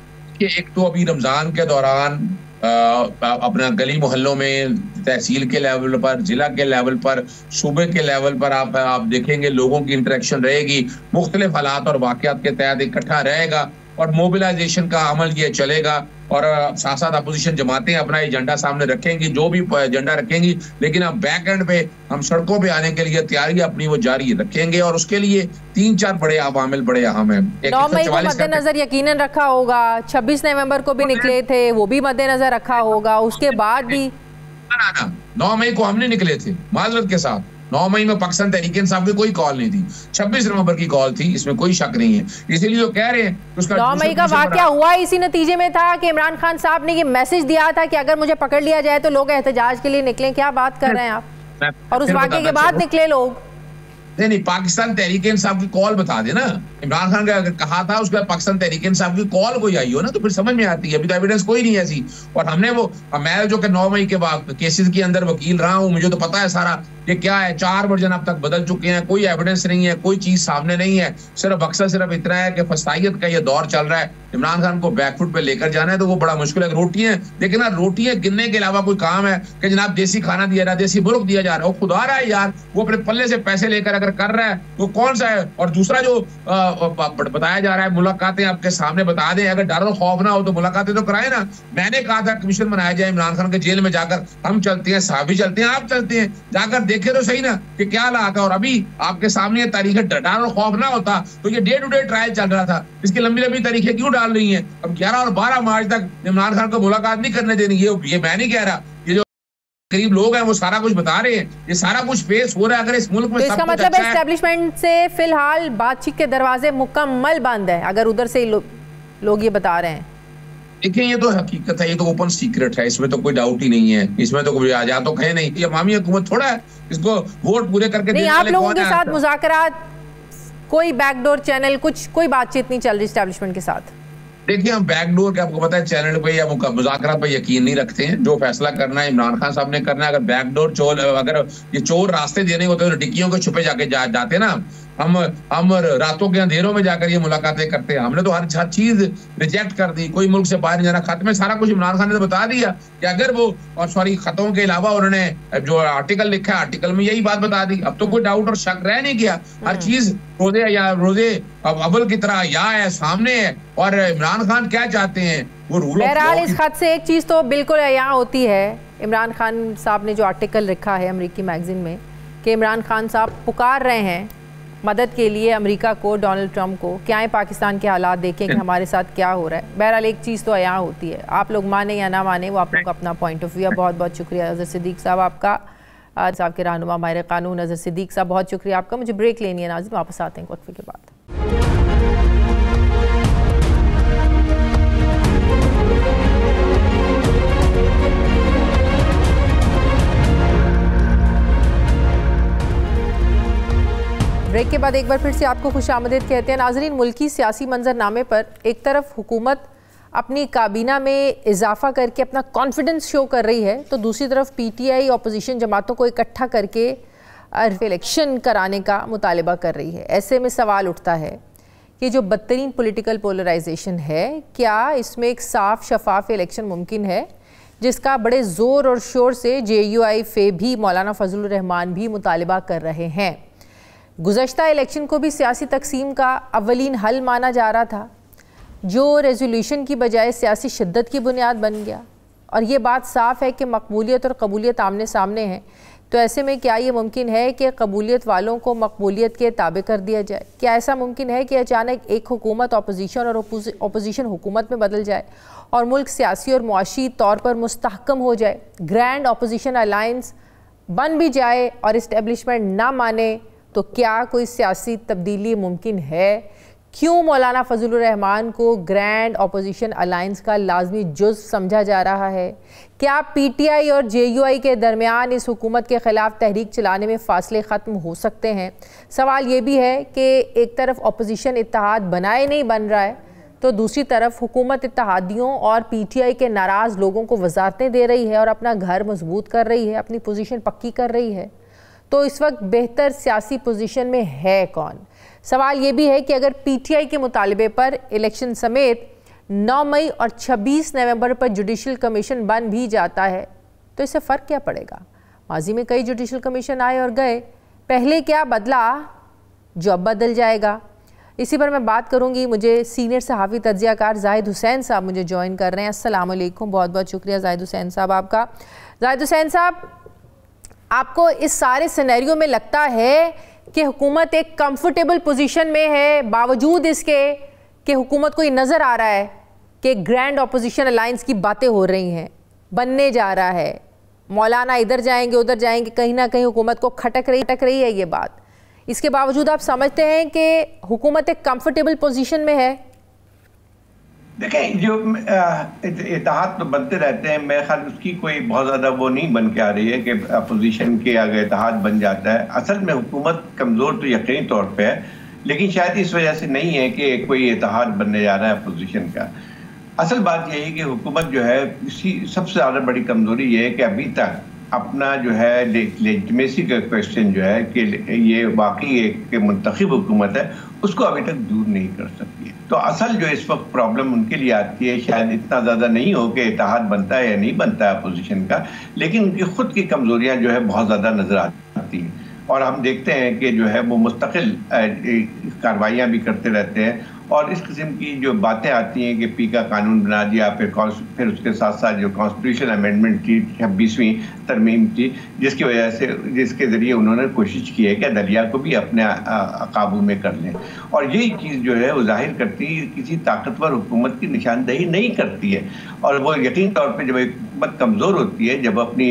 एक तो अभी रमजान के दौरान अपना गली मोहल्लों में, तहसील के लेवल पर, जिला के लेवल पर, सूबे के लेवल पर आप देखेंगे लोगों की इंटरेक्शन रहेगी, मुख्तलिफ हालात और वाक़यात के तहत इकट्ठा रहेगा और मोबिलाइजेशन का अमल ये चलेगा। और साथ साथ अपोजिशन जमातें अपना एजेंडा सामने रखेंगी, जो भी एजेंडा रखेंगी, लेकिन अब बैक एंड पे हम सड़कों पे आने के लिए तैयारी अपनी वो जारी रखेंगे और उसके लिए 3-4 बड़े अवामिल बड़े अहम हैं। 9 मई को मद्देनजर यकीनन रखा होगा, 26 नवंबर को भी निकले थे, वो भी मद्देनजर रखा होगा, उसके बाद भी 9 मई को हमने निकले थे माजरत के साथ। 9 मई में पाकिस्तान तहरीक इंसाफ की कोई कॉल नहीं थी, 26 नवंबर की कॉल थी, इसमें कोई शक नहीं है। इसीलिए वो कह रहे हैं उसका 9 मई का वाकया हुआ इसी नतीजे में था कि इमरान खान साहब ने ये मैसेज दिया था कि अगर मुझे पकड़ लिया जाए तो लोग एहतजाज के लिए निकलें। क्या बात कर रहे हैं आप? और उस वाकये के बाद निकले लोग। नहीं, पाकिस्तान तहरीक इंसाफ की कॉल बता देना। इमरान खान का अगर कहा था उसके बाद पाकिस्तान तहरीक इंसाफ की कॉल कोई आई हो ना तो फिर समझ में आती है। अभी तो एविडेंस कोई नहीं है ऐसी। और हमने वो, मैं जो कि 9 मई के बाद केसेस के अंदर वकील रहा हूँ, मुझे तो पता है सारा ये क्या है। 4 वर्जन अब तक बदल चुके हैं, कोई एविडेंस नहीं है, कोई चीज सामने नहीं है। सिर्फ अक्सर सिर्फ इतना है कि फसाइयत का ये दौर चल रहा है, इमरान खान को बैकफुट पे लेकर जाना है तो वो बड़ा मुश्किल है। रोटियां, लेकिन रोटियां गिनने के अलावा कोई काम है कि जनाब देसी खाना दिया रहा है, देसी मुल्क दिया जा रहा है, वो खुदा रहा है यार। वो अपने पल्ले से पैसे लेकर अगर कर रहा है तो कौन सा है। और दूसरा जो बताया जा रहा है, मुलाकातें आपके सामने बता दें, अगर डर और खौफ ना हो तो मुलाकातें तो कराए ना। मैंने कहा था कमीशन बनाया जाए इमरान खान के जेल में जाकर, हम चलते हैं, साहब भी चलते हैं, आप चलते हैं, जाकर देखे तो सही ना कि क्या हालात है। और अभी आपके सामने तारीख डर और खौफ ना होता तो ये डे टू डे ट्रायल चल रहा था। इसकी लंबी लंबी तारीखें क्यों डाल रही हैं? अब 11 और 12 मार्च तक इमरान खान को मुलाकात नहीं करने देनी। ये मैं नहीं कह रहा, ये जो गरीब लोग हैं वो सारा कुछ बता रहे हैं, ये सारा कुछ पेश हो रहा है। अगर इस मुल्क में तो इसका मतलब है एस्टेब्लिशमेंट से फिलहाल बातचीत के दरवाजे मुकम्मल बंद है, अगर उधर से लोग ये बता रहे हैं। देखिए ये तो हकीकत है, ये तो ओपन सीक्रेट है, इसमें तो कोई डाउट ही नहीं है। इसमें तो कोई आजाद तो कहे नहीं, ये अवामी हुकूमत थोड़ा है, इसको वोट पूरे करके नहीं। आप लोगों के साथ मुज़ाकरात, कोई बैकडोर चैनल, कुछ कोई बातचीत नहीं चल रही एस्टेब्लिशमेंट के साथ? देखिए हम बैकडोर के, आपको पता है, चैनल पे या मुज़ाकरात पे यकीन नहीं रखते हैं। जो फैसला करना है इमरान खान साहब ने करना है। अगर बैकडोर चोर, अगर ये चोर रास्ते देने होते तो टिक्कियों के छुपे जाके जाते ना। हम रातों के अंधेरों में जाकर ये मुलाकातें करते हैं। हमने तो हर चीज रिजेक्ट कर दी, कोई मुल्क से बाहर नहीं जाना। खत में सारा कुछ इमरान खान ने तो बता दिया कि अगर वो, और सॉरी खतों के अलावा उन्होंने जो आर्टिकल लिखा है, आर्टिकल में यही बात बता दी। अब तो कोई डाउट और शक रह नहीं गया, हर चीज रोजे अव्वल की तरह यहाँ है, सामने है। और इमरान खान क्या चाहते हैं वो रूल। बहरहाल इस खत से एक चीज तो बिल्कुल यहाँ होती है, इमरान खान साहब ने जो आर्टिकल लिखा है अमेरिकी मैगजीन में कि इमरान खान साहब पुकार रहे हैं मदद के लिए अमेरिका को, डोनाल्ड ट्रंप को, क्या है पाकिस्तान के हालात देखें कि हमारे साथ क्या हो रहा है। बहरहाल एक चीज़ तो यहाँ होती है, आप लोग माने या ना माने वो आप लोग का अपना पॉइंट ऑफ व्यू है। बहुत बहुत शुक्रिया अज़हर सिद्दीक साहब आपका, आज साहब के रहनुमा माहिर कानून अज़हर सिद्दीक साहब, बहुत शुक्रिया आपका। मुझे ब्रेक लेनी है नाज़रीन, वापस आते हैं वक्फे के बाद। ब्रेक के बाद एक बार फिर से आपको खुशामदीद कहते हैं। नाजरीन, मुल्की सियासी मंजरनामे पर एक तरफ हुकूमत अपनी काबीना में इजाफा करके अपना कॉन्फिडेंस शो कर रही है, तो दूसरी तरफ पीटीआई अपोजिशन जमातों को इकट्ठा करके इलेक्शन कराने का मुतालबा कर रही है। ऐसे में सवाल उठता है कि जो बदतरीन पॉलिटिकल पोलराइजेशन है, क्या इसमें एक साफ शफाफ इलेक्शन मुमकिन है, जिसका बड़े ज़ोर और शोर से JUI फे भी, मौलाना फजलुर रहमान भी मुतालबा कर रहे हैं। गुज़श्ता इलेक्शन को भी सियासी तकसीम का अवलीन हल माना जा रहा था, जो रेजोल्यूशन की बजाय सियासी शिद्दत की बुनियाद बन गया। और ये बात साफ़ है कि मकबूलियत और कबूलियत आमने सामने हैं। तो ऐसे में क्या ये मुमकिन है कि कबूलियत वालों को मकबूलियत के ताबे कर दिया जाए? क्या ऐसा मुमकिन है कि अचानक एक हुकूमत अपोजिशन और अपोजिशन हुकूमत में बदल जाए और मुल्क सियासी और मुआशी तौर पर मुस्तहकम हो जाए, ग्रैंड अपोजिशन अलायंस बन भी जाए और इस्टेब्लिशमेंट ना माने? तो क्या कोई सियासी तब्दीली मुमकिन है? क्यों मौलाना फजलुर रहमान को ग्रैंड अपोजिशन अलायंस का लाजमी जुज़ समझा जा रहा है? क्या PTI और JUI के दरमियान इस हुकूमत के ख़िलाफ़ तहरीक चलाने में फ़ासले ख़त्म हो सकते हैं? सवाल ये भी है कि एक तरफ अपोजिशन इत्तेहाद बनाए नहीं बन रहा है, तो दूसरी तरफ हुकूमत इत्तेहादियों और PTI के नाराज़ लोगों को वज़ारतें दे रही है और अपना घर मजबूत कर रही है, अपनी पोजीशन पक्की कर रही है। तो इस वक्त बेहतर सियासी पोजीशन में है कौन? सवाल ये भी है कि अगर PTI के मुतालबे पर इलेक्शन समेत 9 मई और 26 नवंबर पर जुडिशल कमीशन बन भी जाता है, तो इससे फ़र्क क्या पड़ेगा? माजी में कई जुडिशल कमीशन आए और गए, पहले क्या बदला जो अब बदल जाएगा? इसी पर मैं बात करूंगी। मुझे सीनियर सहाफ़ी तज्ज़ियाकार जाहिद हुसैन साहब मुझे ज्वाइन कर रहे हैं। अस्सलाम वालेकुम, बहुत बहुत शुक्रिया जाहिद हुसैन साहब आपका। जाहिद हुसैन साहब, आपको इस सारे सिनेरियो में लगता है कि हुकूमत एक कंफर्टेबल पोजीशन में है, बावजूद इसके कि हुकूमत को ये नज़र आ रहा है कि ग्रैंड अपोजिशन अलायंस की बातें हो रही हैं, बनने जा रहा है, मौलाना इधर जाएंगे उधर जाएंगे, कहीं ना कहीं हुकूमत को खटक रही है ये बात। इसके बावजूद आप समझते हैं कि हुकूमत एक कंफर्टेबल पोजीशन में है? देखें, जो इत्तेहाद तो बनते रहते हैं, मेरे ख्याल उसकी कोई बहुत ज़्यादा वो नहीं बन के आ रही है कि अपोजिशन के अगर इत्तेहाद बन जाता है। असल में हुकूमत कमज़ोर तो यकीनी तौर पे है, लेकिन शायद इस वजह से नहीं है कि कोई इत्तेहाद बनने जा रहा है अपोजिशन का। असल बात यही है कि हुकूमत जो है, इसी सबसे ज़्यादा बड़ी कमज़ोरी ये है कि अभी तक अपना जो है लेजिटिमेसी का क्वेश्चन जो है कि ये वाकई एक मुंतखब हुकूमत है, उसको अभी तक दूर नहीं कर सकती है। तो असल जो इस वक्त प्रॉब्लम उनके लिए आती है, शायद इतना ज़्यादा नहीं हो कि इत्तेहाद बनता है या नहीं बनता है अपोजिशन का, लेकिन उनकी खुद की कमज़ोरियाँ जो है बहुत ज़्यादा नज़र आती हैं। और हम देखते हैं कि जो है वो मुस्तकिल कार्रवाइयाँ भी करते रहते हैं, और इस किस्म की जो बातें आती हैं कि पी का कानून बना दिया, फिर उसके साथ साथ जो कॉन्स्टिट्यूशन अमेंडमेंट की 26वीं तरमीम थी, जिसके ज़रिए उन्होंने कोशिश की है कि अदलिया को भी अपने काबू में कर लें। और यही चीज़ जो है वो जाहिर करती है किसी ताकतवर हुकूमत की निशानदेही नहीं करती है। और वो यकीन तौर पर जब हुकूमत कमज़ोर होती है, जब अपनी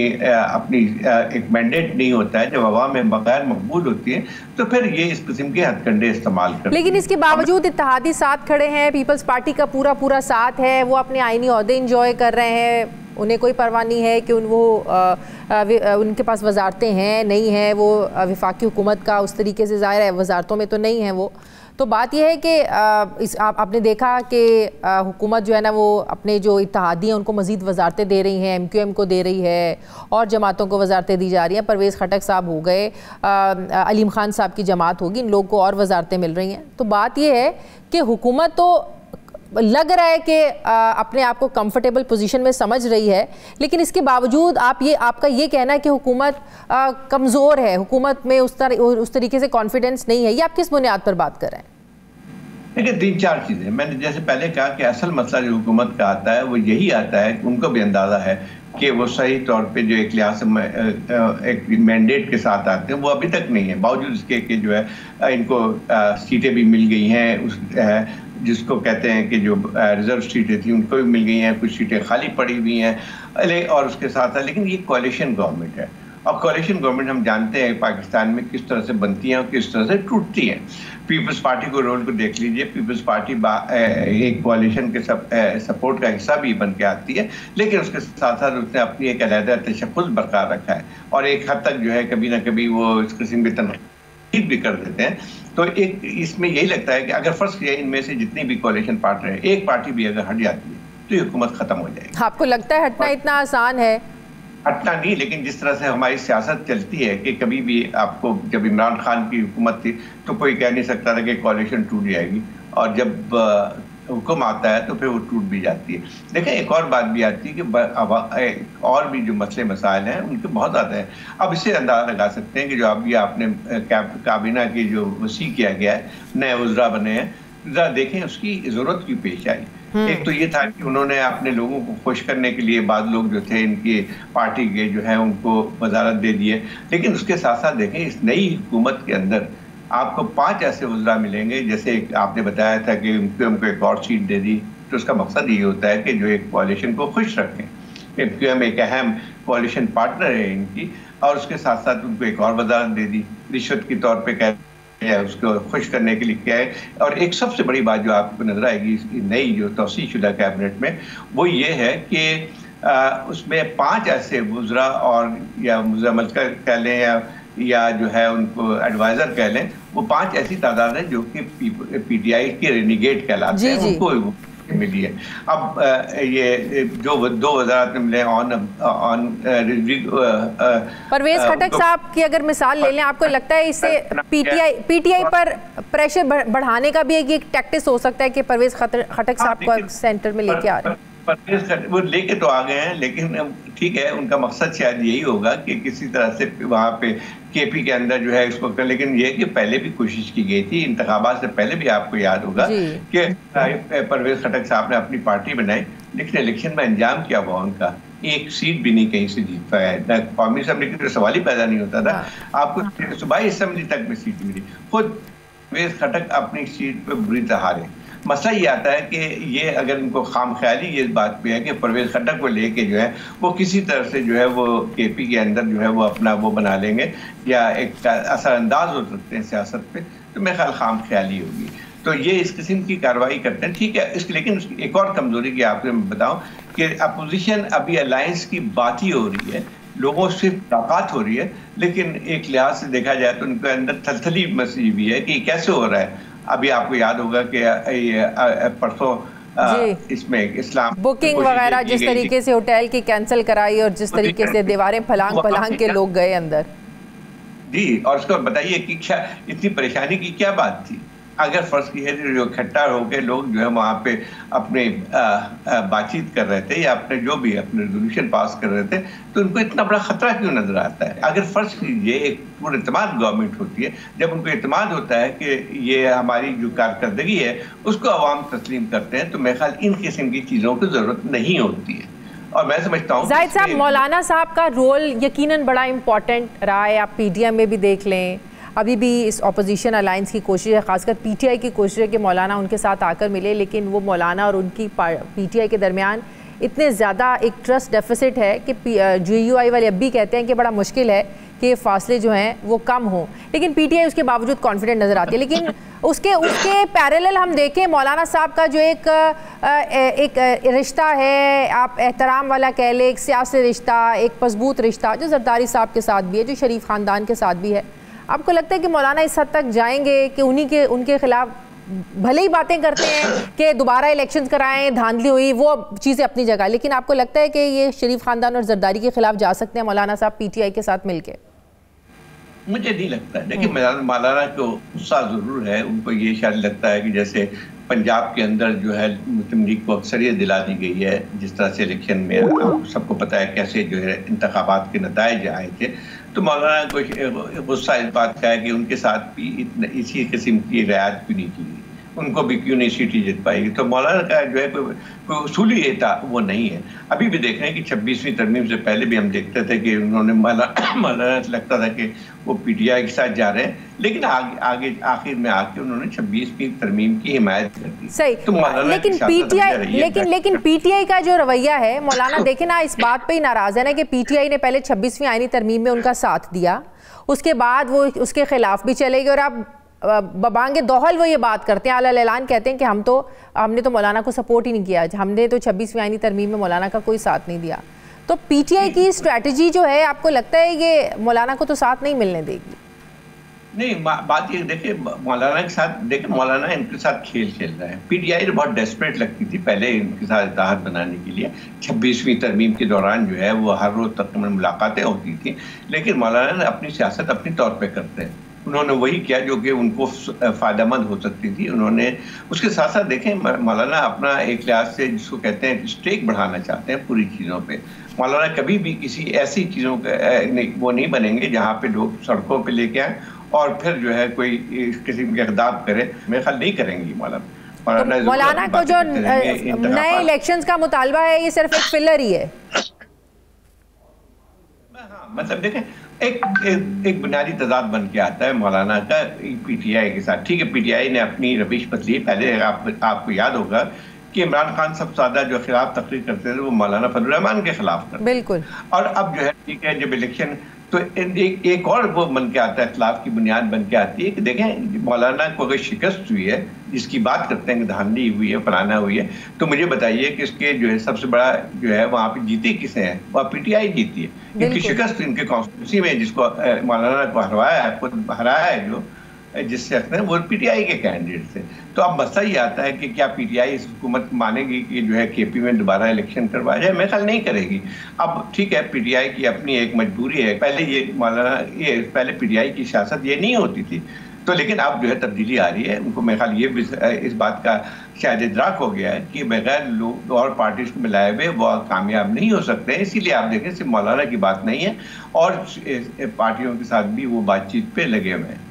एक मैंडेट नहीं होता है, जब अवाम में बगैर मकबूल होती है, तो फिर ये इस किस्म के हथकंडे इस्तेमाल करते हैं। लेकिन इसके बावजूद इत्तेहादी साथ खड़े हैं, पीपल्स पार्टी का पूरा साथ है, वो अपने आईनी ओहदे इंजॉय कर रहे हैं, उन्हें कोई परवाह नहीं है कि उनके पास वजारतें हैं नहीं हैं। वो वफाकी हुकूमत का उस तरीके से ज़ाहिर है वजारतों में तो नहीं है वो। तो बात यह है कि आपने देखा कि हुकूमत जो है ना, वो अपने जो इत्तेहादी हैं उनको मज़ीद वजारतें दे रही हैं, MQM को दे रही है और जमातों को वजारतें दी जा रही हैं। परवेज़ खटक साहब हो गए, अलीम खान साहब की जमात होगी, इन लोगों को और वजारतें मिल रही हैं। तो बात यह है कि हुकूमत तो लग रहा है कि अपने आप को कंफर्टेबल पोजीशन में समझ रही है, लेकिन इसके बावजूद आपका ये कहना है कि हुकूमत कमज़ोर है, हुकूमत में उस तरीके से कॉन्फिडेंस नहीं है, ये आप किस बुनियाद पर बात कर रहे हैं? देखिए, 3-4 चीज़ें मैंने जैसे पहले कहा कि असल मसला जो हुकूमत का आता है वो यही आता है कि उनको भी अंदाज़ा है कि वो सही तौर पे जो एक लिहाज से एक मैंडेट के साथ आते हैं, वो अभी तक नहीं है, बावजूद इसके कि जो है इनको सीटें भी मिल गई हैं, जिसको कहते हैं कि जो रिजर्व सीटें थी उनको भी मिल गई हैं, कुछ सीटें खाली पड़ी हुई हैं, और उसके साथ लेकिन ये कोalition गवर्नमेंट है। और कोalition गवर्नमेंट हम जानते हैं पाकिस्तान में किस तरह से बनती हैं और किस तरह से टूटती हैं। पीपल्स पार्टी को रोल को देख लीजिए, पीपल्स पार्टी एक कोalition के सपोर्ट का हिस्सा भी बन के आती है, लेकिन उसके साथ साथ उसने अपनी एक अलहदा तशक्कुल बरकरार रखा है, और एक हद तक जो है कभी ना कभी वो इस किस्म की भी कर देते हैं। तो एक इसमें यही लगता है कि अगर फर्ज किया इनमें से जितनी भी कोalition पार्टनर है, एक पार्टी भी अगर हट जाती है तो ये हुकूमत खत्म हो जाएगी। आपको लगता है हटना इतना आसान है? हटना नहीं, लेकिन जिस तरह से हमारी सियासत चलती है कि कभी भी आपको, जब इमरान खान की हुकूमत थी तो कोई कह नहीं सकता था कि कोalition टूट जाएगी, और जब हुक्म आता है तो फिर वो टूट भी जाती है। देखें, एक और बात भी आती है कि और भी जो मसले मसाइल हैं उनके बहुत ज़्यादा हैं। अब इससे अंदाज़ा लगा सकते हैं कि जो अभी आपने काबीना की जो वसी किया गया है, नए वज़रा बने हैं, ज़रा देखें उसकी ज़रूरत क्यों पेश आई। एक तो ये था कि उन्होंने अपने लोगों को खुश करने के लिए बाद लोग जो थे इनकी पार्टी के जो है उनको वजारत दे दिए, लेकिन उसके साथ साथ देखें इस नई हुकूमत के अंदर आपको 5 ऐसे वज़रा मिलेंगे, जैसे आपने बताया था कि उनको एक और सीट दे दी, तो उसका मकसद ये होता है कि जो एक कोalition को खुश रखें। एमक्यूएम एक अहम कोalition पार्टनर है इनकी, और उसके साथ साथ उनको एक और वजारत दे दी, रिश्वत के तौर पे कह है उसको खुश करने के लिए क्या है। और एक सबसे बड़ी बात जो आपको नजर आएगी इसकी नई जो तौसीह शुदा कैबिनेट में, वो ये है कि उसमें 5 ऐसे वज़रा और या मुज़म्मल कह लें या जो है उनको एडवाइजर कह लें, वो 5 ऐसी तादाद है जो कि पीटीआई के रेनिगेट कहलाते हैं, उनको मिली है। अब ये जो 2 वज़ारत मिले ऑन परवेज खटक साहब की अगर मिसाल ले लें, आपको लगता है इससे पीटीआई पर प्रेशर बढ़ाने का भी एक टैक्टिस हो सकता है कि परवेज खटक साहब को सेंटर में लेके आ रहे हैं? वो लेके तो आ गए हैं, लेकिन ठीक है, उनका मकसद शायद यही होगा कि किसी तरह से वहाँ पे केपी के अंदर जो है इसको कर। लेकिन ये कि पहले भी कोशिश की गई थी, इंतखाबात से पहले भी आपको याद होगा कि परवेज खटक साहब ने अपनी पार्टी बनाई, लेकिन इलेक्शन में अंजाम क्या हुआ उनका, एक सीट भी नहीं कहीं से जीत पाया है। कौमी असम्बली की तो सवाल ही पैदा नहीं होता था, आपको सूबाई असम्बली तक में सीट मिली, खुद परवेज खटक अपनी सीट पर बुरी तरह हारे। मसला ये आता है कि ये अगर उनको खामख्याली ये इस बात पे है कि परवेज खटक को लेके जो है वो किसी तरह से जो है वो केपी के अंदर जो है वो अपना वो बना लेंगे या एक असरअंदाज हो सकते हैं सियासत पे, तो मेरे ख्याल खामख्याली होगी। तो ये इस किस्म की कार्रवाई करते हैं, ठीक है। इसकी लेकिन उसकी एक और कमजोरी की आपको मैं बताऊं कि अपोजिशन अभी अलायंस की बात ही हो रही है, लोगों से ताकत हो रही है, लेकिन एक लिहाज से देखा जाए तो उनके अंदर थलथली मची हुई है कि कैसे हो रहा है। अभी आपको याद होगा कि परसों इसमें इस्लाम बुकिंग वगैरह जिस तरीके से होटल की कैंसिल कराई और जिस तरीके से दीवारें फलांग के लोग गए अंदर जी, और उसको बताइए कि क्या इतनी परेशानी की क्या बात थी। अगर फर्ज की है जो इकट्ठा होकर लोग जो है वहाँ पे अपने बातचीत कर रहे थे या अपने जो भी अपने रेजोल्यूशन पास कर रहे थे, तो उनको इतना बड़ा खतरा क्यों नजर आता है। अगर फर्ज कीजिए एक पूरी एतमाद गवर्नमेंट होती है, जब उनको एतमाद होता है कि ये हमारी जो कारकर्दगी है उसको अवाम तस्लीम करते हैं, तो मेरे ख्याल इन किस्म की चीज़ों की ज़रूरत नहीं होती है। और मैं समझता हूँ जाहिद साहब, मौलाना साहब का रोल यकीनन बड़ा इंपॉर्टेंट रहा है। आप पीटीआई में भी देख लें, अभी भी इस अपोजिशन अलायंस की कोशिश है, खासकर पीटीआई की कोशिश है कि मौलाना उनके साथ आकर मिले, लेकिन वो मौलाना और उनकी पीटीआई के दरमियान इतने ज़्यादा एक ट्रस्ट डेफिसिट है कि GUI वाले अब भी कहते हैं कि बड़ा मुश्किल है कि फासले जो हैं वो कम हों, लेकिन पीटीआई उसके बावजूद कॉन्फिडेंट नज़र आती है। लेकिन उसके पैरेलल हम देखें मौलाना साहब का जो एक रिश्ता है, आप एहतराम वाला कह लें, एक सियासी रिश्ता, एक मजबूत रिश्ता जो जरदारी साहब के साथ भी है, जो शरीफ ख़ानदान के साथ भी है, आपको लगता है कि मौलाना इस हद तक जाएंगे कि उनके खिलाफ भले ही बातें करते हैं कि दोबारा इलेक्शन कराएं, धांधली हुई, वो चीज़ें अपनी जगह, लेकिन आपको लगता है कि ये शरीफ खानदान और जरदारी के खिलाफ जा सकते हैं मौलाना साहब पीटीआई के साथ मिलके? मुझे नहीं लगता है। देखिए, मौलाना को गुस्सा जरूर है, उनको ये शायद लगता है कि जैसे पंजाब के अंदर जो है मुस्लिम लीग को अक्सरियत दिला दी गई है, जिस तरह से इलेक्शन में सबको पता है कैसे जो है इंतखाबात के नताइज आए थे, तो मौलाना को गुस्सा इस बात का है कि उनके साथ भी इसी किस्म की रियायत क्यों नहीं की, उनको भी क्यों नहीं सीटें जीत पाएगी। तो मौलाना का जो है कोई उसूली था वो नहीं है। अभी भी देख रहे हैं कि 26वीं तरमीम से पहले भी हम देखते थे कि उन्होंने मौलाना से लगता था कि वो पीटीआई के साथ जा रहे हैं, लेकिन आगे आखिर में आके उन्होंने 26वीं तरमीम की हिमायत कर दी। सही, तो लेकिन पीटीआई का जो रवैया है मौलाना देखे ना, इस बात पे ही नाराज है ना कि पीटीआई ने पहले 26वीं आईनी तरमीम में उनका साथ दिया, उसके बाद वो उसके खिलाफ भी चले गए, और अब बबांगे दोहल वो ये बात करते हैं, आला ऐलान कहते हैं कि हमने तो मौलाना को सपोर्ट ही नहीं किया, हमने तो 26वीं आईनी तरमीम में मौलाना का कोई साथ नहीं दिया। तो पीटीआई की स्ट्रैटेजी जो है, आपको लगता है ये मौलाना को तो साथ नहीं मिलने देगी? नहीं, बात ये देखिए, मौलाना के साथ देखिए, मौलाना इनके साथ खेल खेल रहा है। पीटीआई बहुत डेस्परेट लगती थी पहले इनके साथ इत्तेहाद बनाने के लिए। 26वीं तरमीम के दौरान जो है वो हर रोज तकरीबन मुलाकातें होती थी, लेकिन मौलाना ने अपनी सियासत अपनी तौर पे करते हैं। उन्होंने वही किया जो कि उनको फायदेमंद हो सकती थी। उन्होंने उसके साथ साथ देखें, मौलाना अपना एक लिहाज से जिसको कहते हैं स्टेक बढ़ाना चाहते हैं पूरी चीज़ों पे। मौलाना कभी भी किसी ऐसी चीज़ों का वो नहीं बनेंगे जहाँ पे लोग सड़कों पे लेके आए और फिर जो है कोई किस्म के इक़दाम करे। मेरे ख्याल नहीं करेंगी मौलाना। मौलाना को जो नए इलेक्शंस का मुतालबा है ये सिर्फ एक फिलर ही है। हाँ, मतलब देखें, एक बुनियादी तजाद बन के आता है मौलाना का पीटीआई के साथ। ठीक है, पीटीआई ने अपनी रविश बदली। पहले आपको याद होगा कि इमरान खान सबसे ज्यादा जो खिलाफ तकरीर करते थे वो मौलाना फजल रहमान के खिलाफ करते। बिल्कुल। और अब जो है ठीक है, जब इलेक्शन तो एक और वो बन के आता है, खिलाफ की बुनियाद बन के आती है कि देखें मौलाना को अगर शिकस्त हुई है, जिसकी बात करते हैं कि धांधली हुई है, फलाना हुई है, तो मुझे बताइए कि इसके जो है सबसे बड़ा जो है वहाँ पे जीती किसे है? वह पीटीआई जीती है। इनकी शिकस्त इनके कॉन्स्टिट्यूंसी में जिसको मौलाना को हरवाया है, खुद हराया है, जो जिससे वो पीटीआई के कैंडिडेट थे। तो अब मसला ये आता है कि क्या पीटीआई इस हुकूमत मानेगी कि जो है केपी में दोबारा इलेक्शन करवाया जाए? मेरे ख्याल नहीं करेगी। अब ठीक है, पीटीआई की अपनी एक मजबूरी है। पहले पीटीआई की सियासत ये नहीं होती थी, तो लेकिन अब जो है तब्दीली आ रही है। उनको मेरे ख्याल ये इस बात का शायद इदराक हो गया है कि बगैर लोग और पार्टीज को मिलाए हुए वो कामयाब नहीं हो सकते। इसीलिए आप देखें सिर्फ मौलाना की बात नहीं है, और पार्टियों के साथ भी वो बातचीत पे लगे हुए हैं।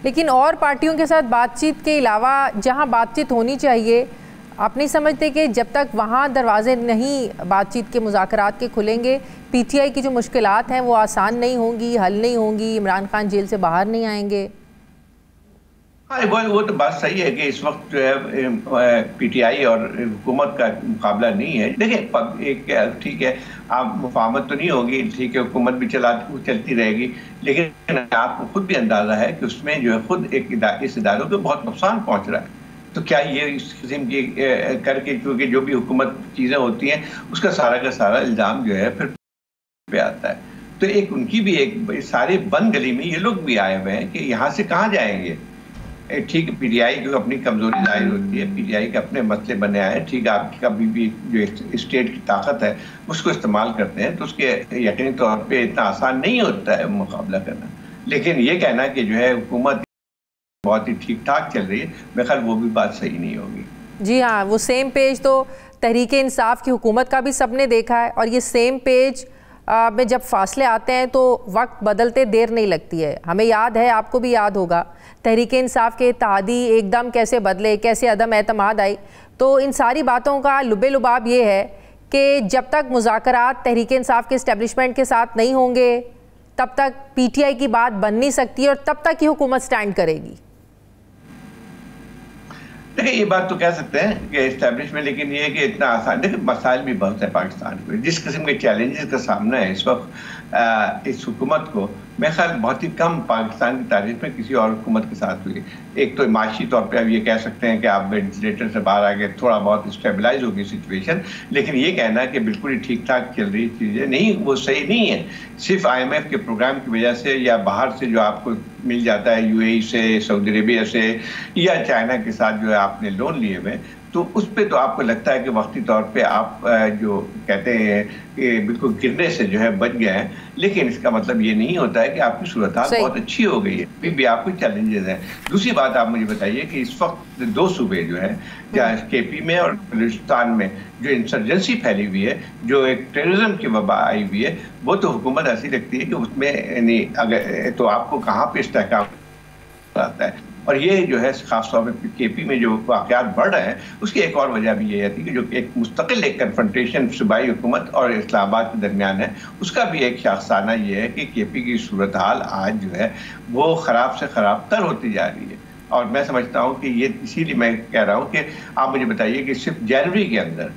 लेकिन और पार्टियों के साथ बातचीत के अलावा जहां बातचीत होनी चाहिए, आप नहीं समझते कि जब तक वहां दरवाजे नहीं बातचीत के, मुज़ाकरात के खुलेंगे, पीटीआई की जो मुश्किलात हैं वो आसान नहीं होंगी, हल नहीं होंगी, इमरान खान जेल से बाहर नहीं आएंगे? हाँ, वो तो बात सही है कि इस वक्त जो है पीटीआई और हुकूमत का मुकाबला नहीं है। देखिए, ठीक है, आप मुफाहमत तो नहीं होगी, ठीक है, हुकूमत भी चलती रहेगी, लेकिन आपको खुद भी अंदाजा है कि उसमें जो है खुद इस इदारों को बहुत नुकसान पहुंच रहा है। तो क्या ये इस किस्म की करके, क्योंकि जो भी हुकूमत चीज़ें होती हैं उसका सारा का सारा इल्ज़ाम जो है फिर पे आता है। तो एक उनकी भी एक सारे बंद गली में ये लोग भी आए हुए हैं कि यहाँ से कहाँ जाएंगे। ठीक है, पीटीआई जो अपनी कमजोरी जाहिर होती है, पीटीआई के अपने मसले बने आए हैं। ठीक है, आपकी कभी भी जो स्टेट की ताकत है उसको इस्तेमाल करते हैं, तो उसके यकीनी तौर पे इतना आसान नहीं होता है मुकाबला करना। लेकिन ये कहना कि जो है हुकूमत बहुत ही ठीक ठाक चल रही है, मेरे ख्याल वो भी बात सही नहीं होगी। जी हाँ, वो सेम पेज तो तहरीक इंसाफ की हुकूमत का भी सबने देखा है, और ये सेम पेज में जब फासले आते हैं तो वक्त बदलते देर नहीं लगती है। हमें याद है, आपको भी याद होगा, तहरीक इंसाफ के इत्तेहादी एकदम कैसे बदले, कैसे अदम एतमाद आई। तो इन सारी बातों का लुबे लुबाब ये है कि जब तक मुज़ाकरात तहरीक इंसाफ के इस्टेब्लिशमेंट के साथ नहीं होंगे तब तक पीटीआई की बात बन नहीं सकती और तब तक ही हुकूमत स्टैंड करेगी। देखिए, ये बात तो कह सकते हैं कि इस्टेब्लिशमेंट, लेकिन ये है कि इतना आसान, देखिए मसाइल भी बहुत है पाकिस्तान में। जिस किस्म के चैलेंजेस का सामना है इस वक्त इस हुकूमत को, मेरे ख्याल बहुत ही कम पाकिस्तान की तारीख में किसी और हुकूमत के साथ हुई। एक तो माशी तौर पे अब ये कह सकते हैं कि आप वेंटिलेटर से बाहर आ गए, थोड़ा बहुत स्टेबलाइज होगी सिचुएशन, लेकिन ये कहना कि बिल्कुल ही ठीक ठाक चल रही चीज़ें नहीं, वो सही नहीं है। सिर्फ IMF के प्रोग्राम की वजह से या बाहर से जो आपको मिल जाता है UAE से, सऊदी अरेबिया से या चाइना के साथ जो है आपने लोन लिए हुए, तो उस पर तो आपको लगता है कि वक्ती तौर पे आप जो कहते हैं कि बिल्कुल गिरने से जो है बच गए हैं, लेकिन इसका मतलब ये नहीं होता है कि आपकी सूरत हाल बहुत अच्छी हो गई है। अभी भी आपको चैलेंजेस हैं। दूसरी बात आप मुझे बताइए कि इस वक्त 2 सूबे जो है, KP में और बलूचिस्तान में जो इंसर्जेंसी फैली हुई है, जो एक टेररिज्म की वबा आई हुई है, वो तो हुकूमत ऐसी लगती है कि उसमें अगर तो आपको कहाँ पे इस्तेहकाम आता है। और ये जो है खासतौर पर KP में जो वाक़यात बढ़ रहे हैं, उसकी एक और वजह भी ये है कि जो एक मुस्तकिल एक कन्फ्रंटेशन सूबाई हुकूमत और इस्लामाबाद के दरमियान है, उसका भी एक शाखसाना ये है कि KP की सूरत हाल आज जो है वो ख़राब से ख़राब तर होती जा रही है। और मैं समझता हूँ कि ये इसीलिए मैं कह रहा हूँ कि आप मुझे बताइए कि सिर्फ जनवरी के अंदर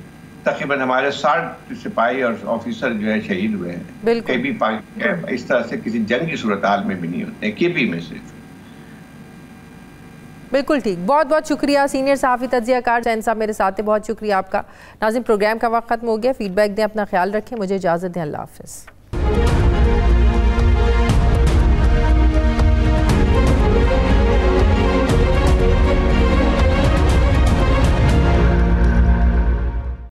तकरीबन हमारे 60 सिपाही और ऑफिसर जो है शहीद हुए हैं। कभी इस तरह से किसी जंग की सूरत हाल में भी नहीं होते हैं, KP में सिर्फ। बिल्कुल ठीक, बहुत बहुत शुक्रिया सीनियर सहाफ़ी तज्ज़ियाकार जैन साहब, मेरे साथ है, बहुत शुक्रिया आपका। नाज़रीन, प्रोग्राम का वक्त ख़त्म हो गया, फीडबैक दें, अपना ख्याल रखें, मुझे इजाज़त दें, अल्लाह हाफ़िज़।